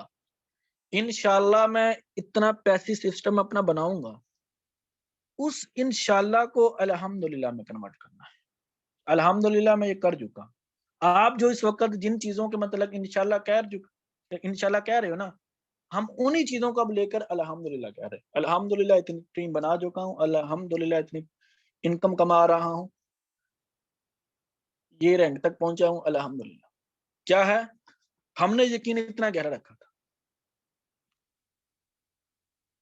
इंशाल्लाह मैं इतना पैसे सिस्टम अपना बनाऊंगा। उस इंशाल्लाह को अल्हम्दुलिल्लाह में कन्वर्ट करना है। अल्हम्दुलिल्लाह मैं ये कर चुका। आप जो इस वक्त जिन चीजों के मतलब इंशाल्लाह कह रहे हो ना, हम उन्हीं चीजों को अब लेकर अल्हम्दुलिल्लाह कह रहे हैं। अल्हम्दुलिल्लाह इतनी टीम बना चुका हूँ, अल्हम्दुलिल्लाह इतनी इनकम कमा रहा हूँ, ये रैंक तक पहुंचा हूँ, अल्हम्दुलिल्लाह। क्या है? हमने यकीन इतना गहरा रखा था।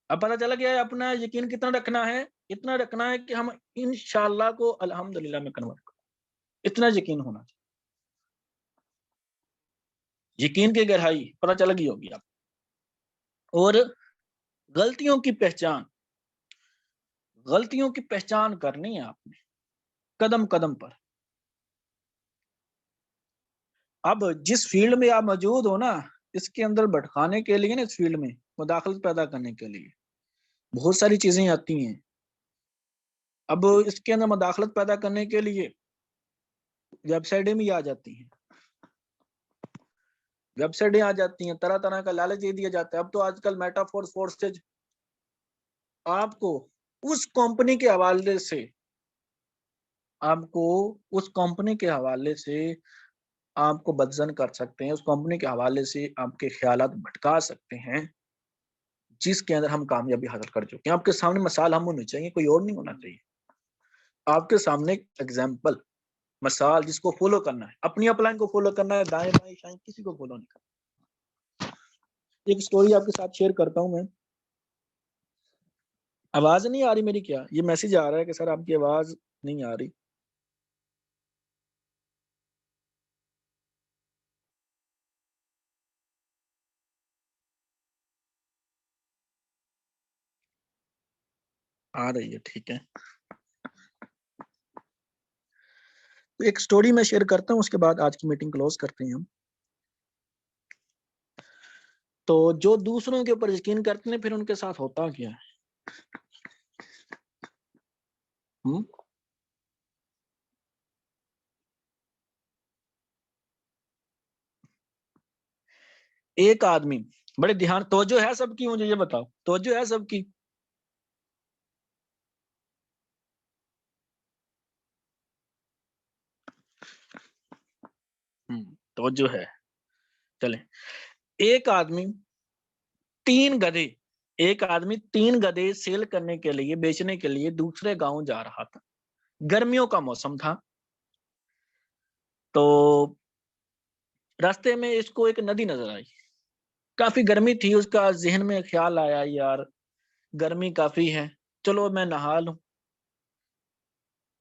अब पता चला गया है अपना यकीन कितना रखना है। इतना रखना है कि हम इंशाल्लाह को अल्हम्दुलिल्लाह में कन्वर्ट करें। इतना यकीन होना चाहिए। यकीन की गहराई पता चल गई होगी आप। और गलतियों की पहचान, गलतियों की पहचान करनी है आपने कदम कदम पर। अब जिस फील्ड में आप मौजूद हो ना, इसके अंदर भटकाने के लिए ना, इस फील्ड में मुदाखलत पैदा करने के लिए बहुत सारी चीजें आती हैं। अब इसके अंदर मुदाखलत पैदा करने के लिए वेबसाइटें भी आ जाती हैं, वेबसाइटें आ जाती हैं, तरह तरह का लालच दे दिया जाता है। अब तो आजकल मेटाफोर फोर्सेज आपको उस कंपनी के हवाले से, आपको उस कंपनी के हवाले से आपको बदजन कर सकते हैं, उस कंपनी के हवाले से आपके ख्यालात भटका सकते हैं जिसके अंदर हम कामयाबी हासिल कर चुके हैं। आपके सामने मिसाल हम होनी चाहिए, कोई और नहीं होना चाहिए। आपके सामने एग्जाम्पल, मिसाल जिसको फॉलो करना है, अपनी अपलाइन को फॉलो करना है, दाएं बाएं शायद किसी को फॉलो नहीं करना। एक स्टोरी आपके साथ शेयर करता हूं मैं। आवाज नहीं आ रही मेरी क्या? ये मैसेज आ रहा है कि सर आपकी आवाज नहीं आ रही। आ रही है, ठीक है। तो एक स्टोरी मैं शेयर करता हूं, उसके बाद आज की मीटिंग क्लोज करते हैं हम। तो जो दूसरों के ऊपर यकीन करते हैं फिर उनके साथ होता क्या है? एक आदमी, बड़े ध्यान, तवज्जो है सबकी, मुझे ये बताओ, तवज्जो है सबकी? तवज्जो है। चले, एक आदमी तीन गधे, एक आदमी तीन गधे सेल करने के लिए, बेचने के लिए दूसरे गांव जा रहा था। गर्मियों का मौसम था। तो रास्ते में इसको एक नदी नजर आई। काफी गर्मी थी, उसका जहन में ख्याल आया, यार गर्मी काफी है, चलो मैं नहा लूं।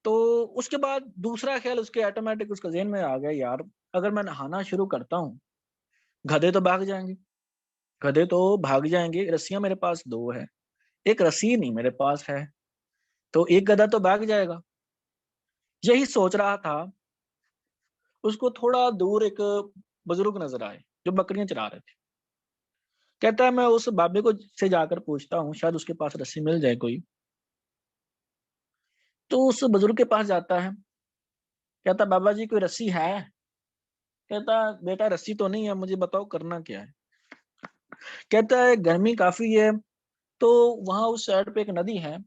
तो उसके बाद दूसरा ख्याल उसके ऑटोमेटिक उसका जहन में आ गया, यार अगर मैं नहाना शुरू करता हूँ गधे तो भाग जाएंगे, गधे तो भाग जाएंगे, रस्सियां मेरे पास दो है, एक रस्सी नहीं मेरे पास है, तो एक गधा तो भाग जाएगा। यही सोच रहा था, उसको थोड़ा दूर एक बुजुर्ग नजर आए जो बकरियां चरा रहे थे। कहता है मैं उस बाबे को से जाकर पूछता हूँ, शायद उसके पास रस्सी मिल जाए कोई। तो उस बुजुर्ग के पास जाता है, कहता बाबा जी कोई रस्सी है? कहता बेटा रस्सी तो नहीं है, मुझे बताओ करना क्या है। कहता है गर्मी काफी है, तो वहां उस साइड पे एक नदी है,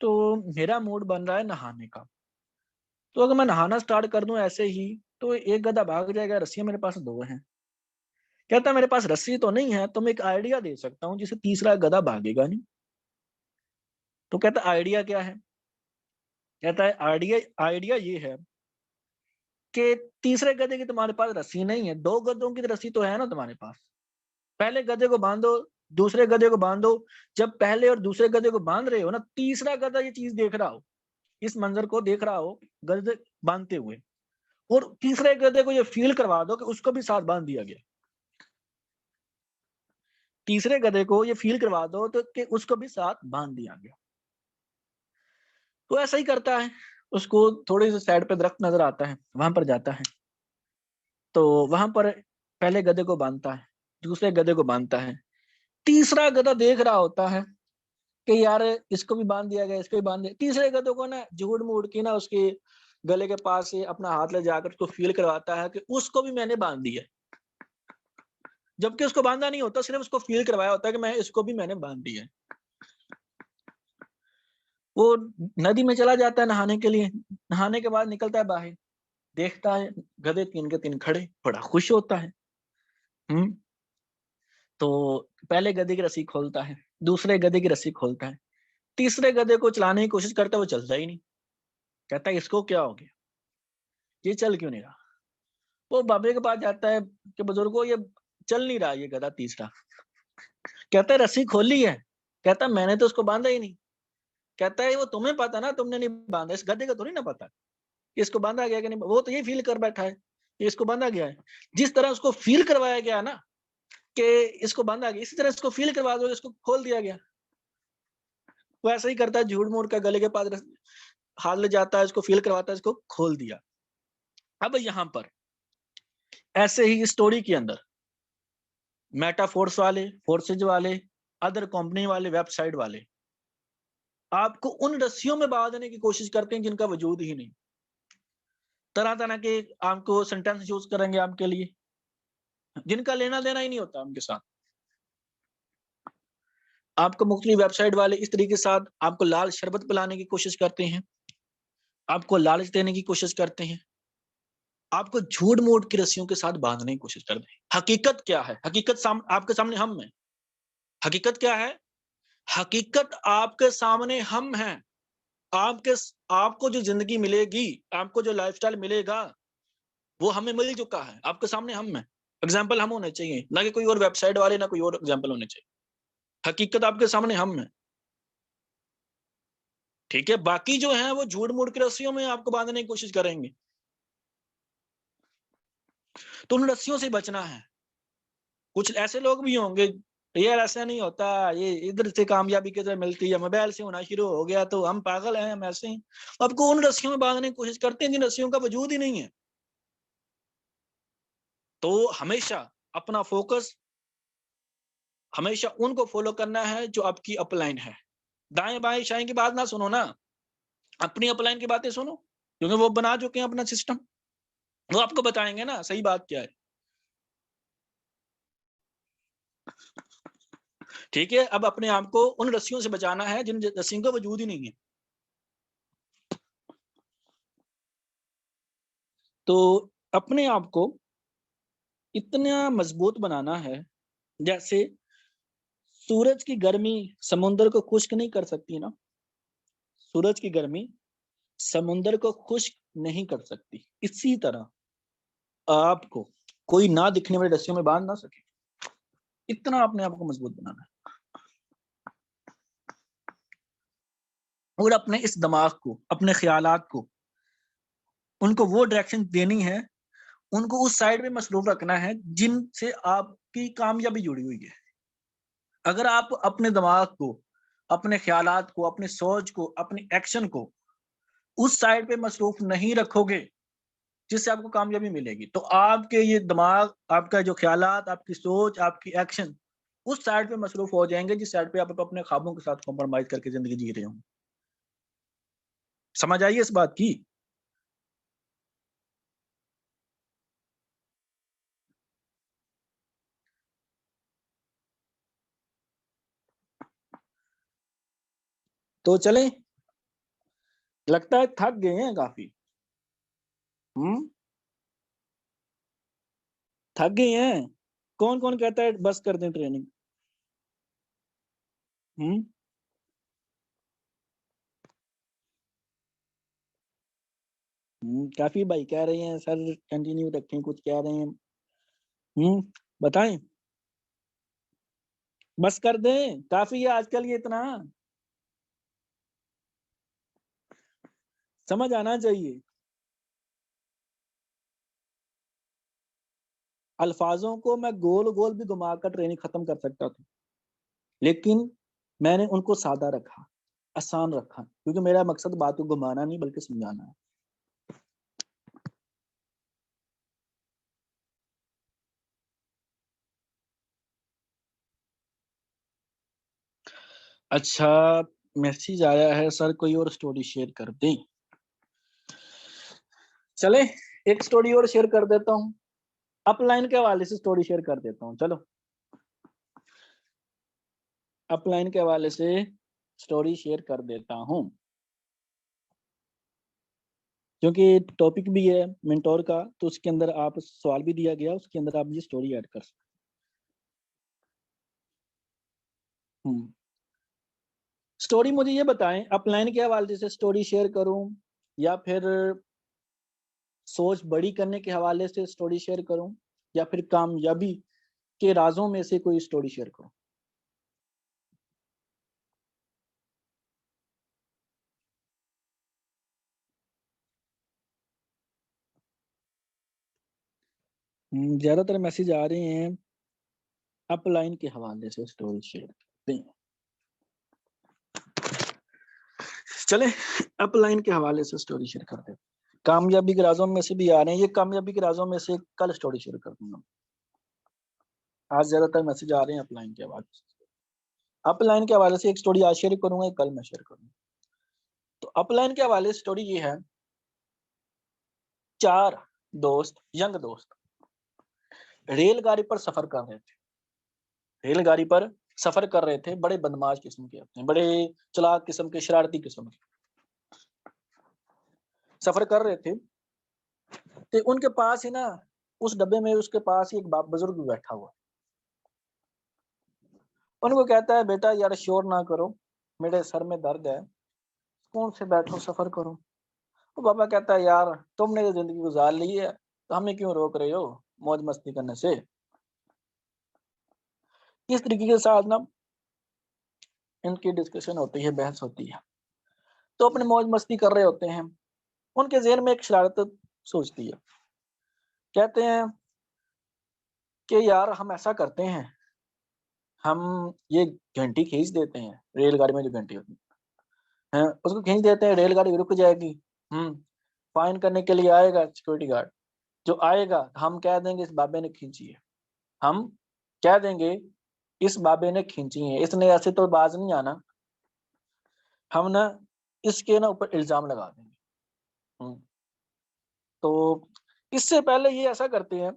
तो मेरा मूड बन रहा है नहाने का, तो अगर मैं नहाना स्टार्ट कर दूं ऐसे ही तो एक गधा भाग जाएगा, रस्सियां मेरे पास दो हैं। कहता मेरे पास रस्सी तो नहीं है, तो मैं एक आइडिया दे सकता हूँ जिससे तीसरा गधा भागेगा नहीं। तो कहता आइडिया क्या है? कहता है आइडिया आइडिया ये है कि तीसरे गधे की तुम्हारे पास रस्सी नहीं है, दो गधों की रस्सी तो है ना तुम्हारे पास, पहले गधे को बांधो, दूसरे गधे को बांधो। जब पहले और दूसरे गधे को बांध रहे हो ना, तीसरा गधा ये चीज देख रहा हो, इस मंजर को देख रहा हो गधे बांधते हुए, और तीसरे गधे को ये फील करवा दो कि उसको भी साथ बांध दिया गया। तीसरे गधे को ये फील करवा दो तो कि उसको भी साथ बांध दिया गया। तो ऐसा ही करता है, उसको थोड़ी सी साइड पे दरख्त नजर आता है, वहां पर जाता है। तो वहां पर पहले गधे को बांधता है, दूसरे गधे को बांधता है। तीसरा गधा देख रहा होता है कि यार इसको भी बांध दिया गया, इसको भी बांध दिया। तीसरे गधे को ना झूठ मूठ की ना उसके गले के पास से अपना हाथ ले जाकर उसको फील करवाता है कि उसको भी मैंने बांध दिया, जबकि उसको बांधा नहीं होता, सिर्फ उसको फील करवाया होता है कि मैं इसको भी मैंने बांध दिया है। वो नदी में चला जाता है नहाने के लिए, नहाने के बाद निकलता है बाहर, देखता है गधे तीन के तीन खड़े, बड़ा खुश होता है। हम्म तो पहले गधे की रस्सी खोलता है, दूसरे गधे की रस्सी खोलता है, तीसरे गधे को चलाने की कोशिश करता है, वो चलता ही नहीं। कहता है इसको क्या हो गया, ये चल क्यों नहीं रहा? वो बाबे के पास जाता है कि बुजुर्गो ये चल नहीं रहा ये गधा तीसरा। कहता है रस्सी खोली है? कहता है मैंने तो उसको बांधा ही नहीं। कहता है वो तुम्हें पता ना, तुमने नहीं बांधा, इस गधे को थोड़ी ना पता इसको बांधा गया कि नहीं, वो तो ये फील कर बैठा है कि इसको बांधा गया है। जिस तरह उसको फील करवाया गया ना कि इसको बांधा गया, इसी तरह इसको फील करवा दो, इसको खोल दिया गया। वो ऐसा ही करता है, झूठ मूठ का गले के पास हाथ ले जाता है, इसको फील करवाता है, इसको खोल दिया। अब यहाँ पर ऐसे ही स्टोरी के अंदर मेटाफोर्स वाले, फोर्सेज वाले, अदर कंपनी वाले, वेबसाइट वाले आपको उन रस्सियों में बांधने की कोशिश करते हैं जिनका वजूद ही नहीं। तरह तरह के आपको सेंटेंस यूज करेंगे आपके लिए, जिनका लेना देना ही नहीं होता उनके साथ। आपको मुख्तलिफ वेबसाइट वाले इस तरीके के साथ आपको लाल शरबत पिलाने की कोशिश करते हैं, आपको लालच देने की कोशिश करते हैं, आपको झूठ मूठ की रस्सियों के साथ बांधने की कोशिश करते हैं। हकीकत क्या है? हकीकत आपके सामने हम है। हकीकत क्या है? हकीकत आपके सामने हम हैं। आपको जो जिंदगी मिलेगी, आपको जो लाइफस्टाइल मिलेगा, वो हमें मिल चुका है, आपके सामने हम है। एग्जाम्पल हम होने चाहिए, ना कि कोई और वेबसाइट वाले, ना कोई और एग्जाम्पल होने चाहिए। हकीकत आपके सामने हम है, ठीक है। बाकी जो है वो झूठ मूठ की रस्सियों में आपको बांधने की कोशिश करेंगे, तो उन रस्सियों से बचना है। कुछ ऐसे लोग भी होंगे, यार ऐसा नहीं होता, ये इधर से कामयाबी किधर मिलती है, मोबाइल से होना शुरू हो गया तो हम पागल हैं, हम ऐसे हैं। आपको उन रस्सियों में बांधने की कोशिश करते हैं जिन रस्सियों का वजूद ही नहीं है। तो हमेशा अपना फोकस हमेशा उनको फॉलो करना है जो आपकी अपलाइन है। दाएं बाएं शाएं की बात ना सुनो ना, अपनी अपलाइन की बातें सुनो, क्योंकि वो बना चुके हैं अपना सिस्टम, वो आपको बताएंगे ना सही बात क्या है, ठीक है। अब अपने आप को उन रस्सियों से बचाना है जिन रस्सियों का वजूद ही नहीं है। तो अपने आप को इतना मजबूत बनाना है, जैसे सूरज की गर्मी समुद्र को खुश्क नहीं कर सकती ना, सूरज की गर्मी समुद्र को खुश्क नहीं कर सकती, इसी तरह आपको कोई ना दिखने वाली रस्सियों में बांध ना सके, इतना अपने आप को मजबूत बनाना है। और अपने इस दिमाग को, अपने ख्यालात को, उनको वो डायरेक्शन देनी है, उनको उस साइड में मसरूफ रखना है जिनसे आपकी कामयाबी जुड़ी हुई है। अगर आप अपने दिमाग को, अपने ख्यालात को, अपनी सोच को, अपनी एक्शन को उस साइड पे मसरूफ नहीं रखोगे जिससे आपको कामयाबी मिलेगी, तो आपके ये दिमाग, आपका जो ख्यालात, आपकी सोच, आपकी एक्शन उस साइड पे मसरूफ हो जाएंगे जिस साइड पे आप अपने ख्वाबों के साथ कॉम्प्रोमाइज करके जिंदगी जी रहे हो। समझ आइए इस बात की? तो चले, लगता है थक गए हैं काफी। थक गए हैं। कौन कौन कहता है बस कर दें ट्रेनिंग? हम्म काफी भाई कह रहे हैं सर कंटिन्यू रखें, कुछ कह रहे हैं। बताएं, बस कर दें, काफी है आजकल ये इतना, समझ आना चाहिए। अल्फाजों को मैं गोल गोल भी घुमाकर ट्रेनिंग खत्म कर सकता था, लेकिन मैंने उनको सादा रखा, आसान रखा, क्योंकि मेरा मकसद बात को घुमाना नहीं बल्कि समझाना है। अच्छा, मैसेज आया है सर कोई और स्टोरी शेयर कर दें। चले, एक स्टोरी और शेयर कर देता हूँ, अपलाइन के हवाले से स्टोरी शेयर कर देता हूँ। चलो, अपलाइन के हवाले से स्टोरी शेयर कर देता हूँ, क्योंकि टॉपिक भी है मेंटोर का, तो उसके अंदर आप सवाल भी दिया गया, उसके अंदर आप ये स्टोरी ऐड कर सकते। स्टोरी मुझे ये बताएं, अपलाइन के हवाले से स्टोरी शेयर करूं या फिर सोच बड़ी करने के हवाले से स्टोरी शेयर करूं या फिर कामयाबी के राजों में से कोई स्टोरी शेयर करूं? ज्यादातर मैसेज आ रहे हैं अपलाइन के हवाले से स्टोरी शेयर करते हैं। चले, अपलाइन के हवाले से स्टोरी शेयर करते हैं। कामयाबी के राजों में से भी आ रहे हैं, ये कामयाबी के राजों में से कल स्टोरी शेयर कर दूंगा। आज ज्यादातर मैसेज आ रहे हैं अपलाइन के हवाले से। अपलाइन के हवाले से एक स्टोरी आज शेयर करूंगा, कल मैं शेयर करूंगा। तो अपलाइन के हवाले से स्टोरी ये है, 4 दोस्त, यंग दोस्त रेलगाड़ी पर सफर कर रहे थे। रेलगाड़ी पर सफर कर रहे थे, बड़े बदमाश किस्म के होते हैं, बड़े चालाक किस्म के, शरारती किस्म के सफर कर रहे थे। तो उनके पास ही ना, उस डब्बे में उसके पास ही एक बुजुर्ग बैठा हुआ। उनको कहता है, बेटा यार शोर ना करो, मेरे सर में दर्द है, सुकून से बैठो, सफर करो। तो बाबा कहता है, यार तुमने तो जिंदगी गुजार ली है, तो हमें क्यों रोक रहे हो मौज मस्ती करने से। इस तरीके के साथ ना इनकी डिस्कशन होती है, बहस होती है। तो अपने मौज मस्ती कर रहे होते हैं, उनके ज़हन में एक शरारत सोचती है। कहते हैं कि यार हम ऐसा करते हैं, हम ये घंटी खींच देते हैं, रेलगाड़ी में जो घंटी होती है उसको खींच देते हैं, रेलगाड़ी रुक जाएगी। फाइन करने के लिए आएगा सिक्योरिटी गार्ड, जो आएगा हम कह देंगे इस बाबे ने खींची है, हम कह देंगे इस बाबे ने खींची है, इसने ऐसे तो बाज नहीं आना, हम ना इसके ना ऊपर इल्जाम लगा देंगे। तो इससे पहले ये ऐसा करते हैं,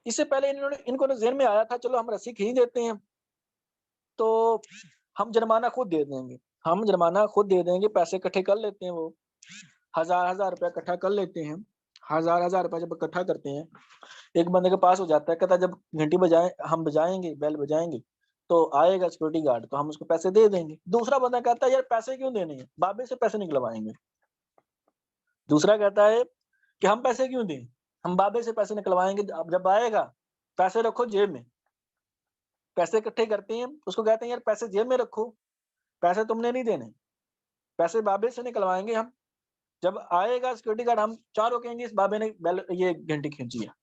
इससे पहले इनको ना ज़हन में आया था, चलो हम रस्सी खींच देते हैं तो हम जुर्माना खुद दे देंगे, हम जुर्माना खुद दे देंगे, पैसे इकट्ठे कर लेते हैं, वो 1000 रुपया इकट्ठा कर लेते हैं। 1000 रुपया जब इकट्ठा करते हैं, एक बंदे के पास हो जाता है, कहता है जब घंटी बजाए, हम बजाएंगे, बेल बजाएंगे तो आएगा सिक्योरिटी गार्ड, तो हम उसको पैसे दे देंगे। दूसरा बंदा कहता है यार पैसे क्यों देने हैं, बाबे से पैसे निकलवाएंगे। दूसरा कहता है कि हम पैसे क्यों दें, हम बाबे से पैसे निकलवाएंगे, अब जब आएगा पैसे रखो जेब में। पैसे इकट्ठे करते हैं, उसको कहते हैं यार पैसे जेब में रखो, पैसे तुमने नहीं देने, पैसे बाबे से निकलवाएंगे हम, जब आएगा सिक्योरिटी गार्ड हम चारों कहेंगे इस बाबे ने बेल ये घंटी खींची है।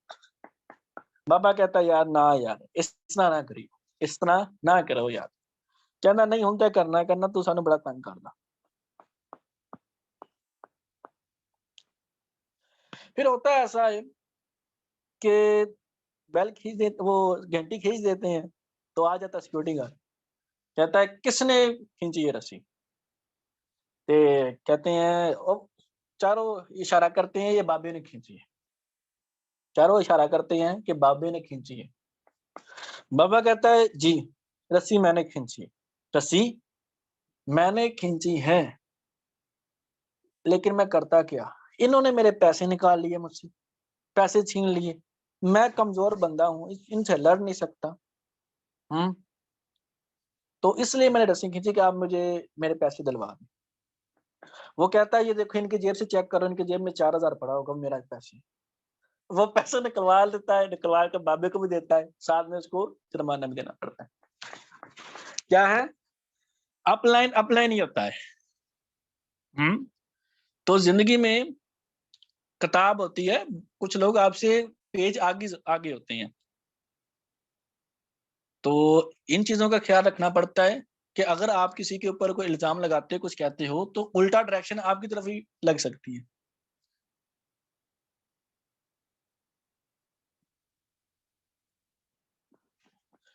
बाबा कहता है यार ना यार इस तरह ना करियो, इस तरह ना करो यार। कहना नहीं हूं क्या करना करना, तू सानू बड़ा तंग करदा। फिर होता है ऐसा है कि बेल खींच दे, वो घंटी खींच देते हैं, तो आ जाता सिक्योरिटी गार्ड, कहता है किसने खींची ये रस्सी। ते कहते हैं ओ, चारों इशारा करते हैं ये बाबे ने खींची है, चारों इशारा करते हैं कि बाबे ने खींची है। बाबा कहता है जी रस्सी मैंने खींची है, रस्सी मैंने खींची है, लेकिन मैं करता क्या, इन्होंने मेरे पैसे निकाल लिए मुझसे, पैसे छीन लिए, मैं कमजोर बंदा हूँ, इनसे लड़ नहीं सकता। तो इसलिए मैंने रस्सी खींची कि आप मुझे मेरे पैसे दिलवा दें। वो कहता है ये देखो इनकी जेब से चेक करो, इनकी जेब में 4000 पड़ा होगा मेरा पैसे। वो पैसे निकलवा लेता है, निकलवा कर बाबे को भी देता है, साथ में उसको जुर्माना भी देना पड़ता है। क्या है, अपलाइन अपलाइन ही होता है। तो जिंदगी में किताब होती है, कुछ लोग आपसे पेज आगे आगे होते हैं, तो इन चीजों का ख्याल रखना पड़ता है कि अगर आप किसी के ऊपर कोई इल्जाम लगाते हो, कुछ कहते हो, तो उल्टा डायरेक्शन आपकी तरफ ही लग सकती है।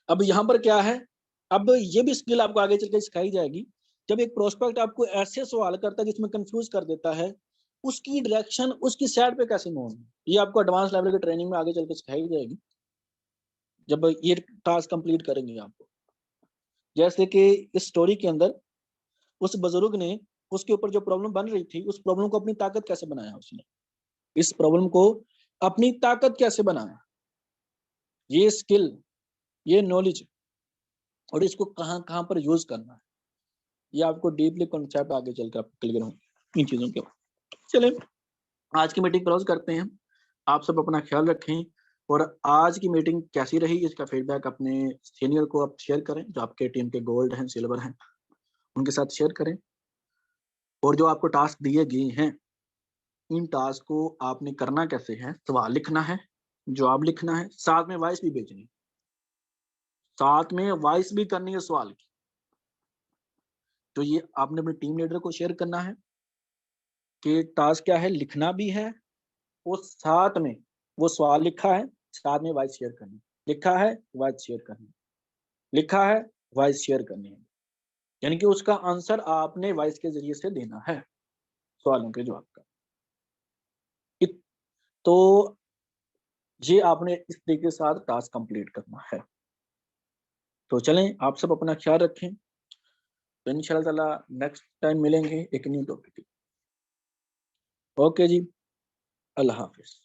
अब यहाँ पर क्या है, अब ये भी स्किल आपको आगे चलकर सिखाई जाएगी। जब एक प्रोस्पेक्ट आपको ऐसे सवाल करता है जिसमें कंफ्यूज कर देता है, उसकी डायरेक्शन उसकी साइड पे कैसे मूव है, ये आपको एडवांस लेवल की ट्रेनिंग में आगे चलकर सिखाई जाएगी जब ये टास्क कंप्लीट करेंगे आपको। जैसे कि इस स्टोरी के अंदर उस बुजुर्ग ने उसके ऊपर जो प्रॉब्लम बन रही थी, उस प्रॉब्लम को अपनी ताकत कैसे बनाया, उसने इस प्रॉब्लम को अपनी ताकत कैसे बनाया, ये स्किल, ये नॉलेज, और इसको कहाँ कहाँ पर यूज करना है, ये आपको डीपली कॉन्सेप्ट आगे चलकर आपको क्लियर हो इन चीजों के। चलिए आज की मीटिंग क्लोज करते हैं। आप सब अपना ख्याल रखें, और आज की मीटिंग कैसी रही इसका फीडबैक अपने सीनियर को आप शेयर करें, जो आपके टीम के गोल्ड हैं, सिल्वर हैं, उनके साथ शेयर करें। और जो आपको टास्क दिए गए हैं, इन टास्क को आपने करना कैसे है, सवाल लिखना है, जवाब लिखना है, साथ में वॉइस भी भेजनी, साथ में वॉइस भी करनी है सवाल की। तो ये आपने अपने टीम लीडर को शेयर करना है कि टास्क क्या है, लिखना भी है, वो साथ में वो सवाल लिखा है, साथ में वॉइस शेयर करनी, लिखा है वॉइस शेयर करनी, लिखा है वॉइस शेयर करनी है, यानी कि उसका आंसर आपने वॉइस के जरिए से देना है सवालों के जवाब का। तो ये आपने इस तरीके के साथ टास्क कंप्लीट करना है। तो चलें, आप सब अपना ख्याल रखें। तो इंशाल्लाह ताला नेक्स्ट टाइम मिलेंगे एक न्यू टॉपिक। ओके जी, अल्लाह हाफिज।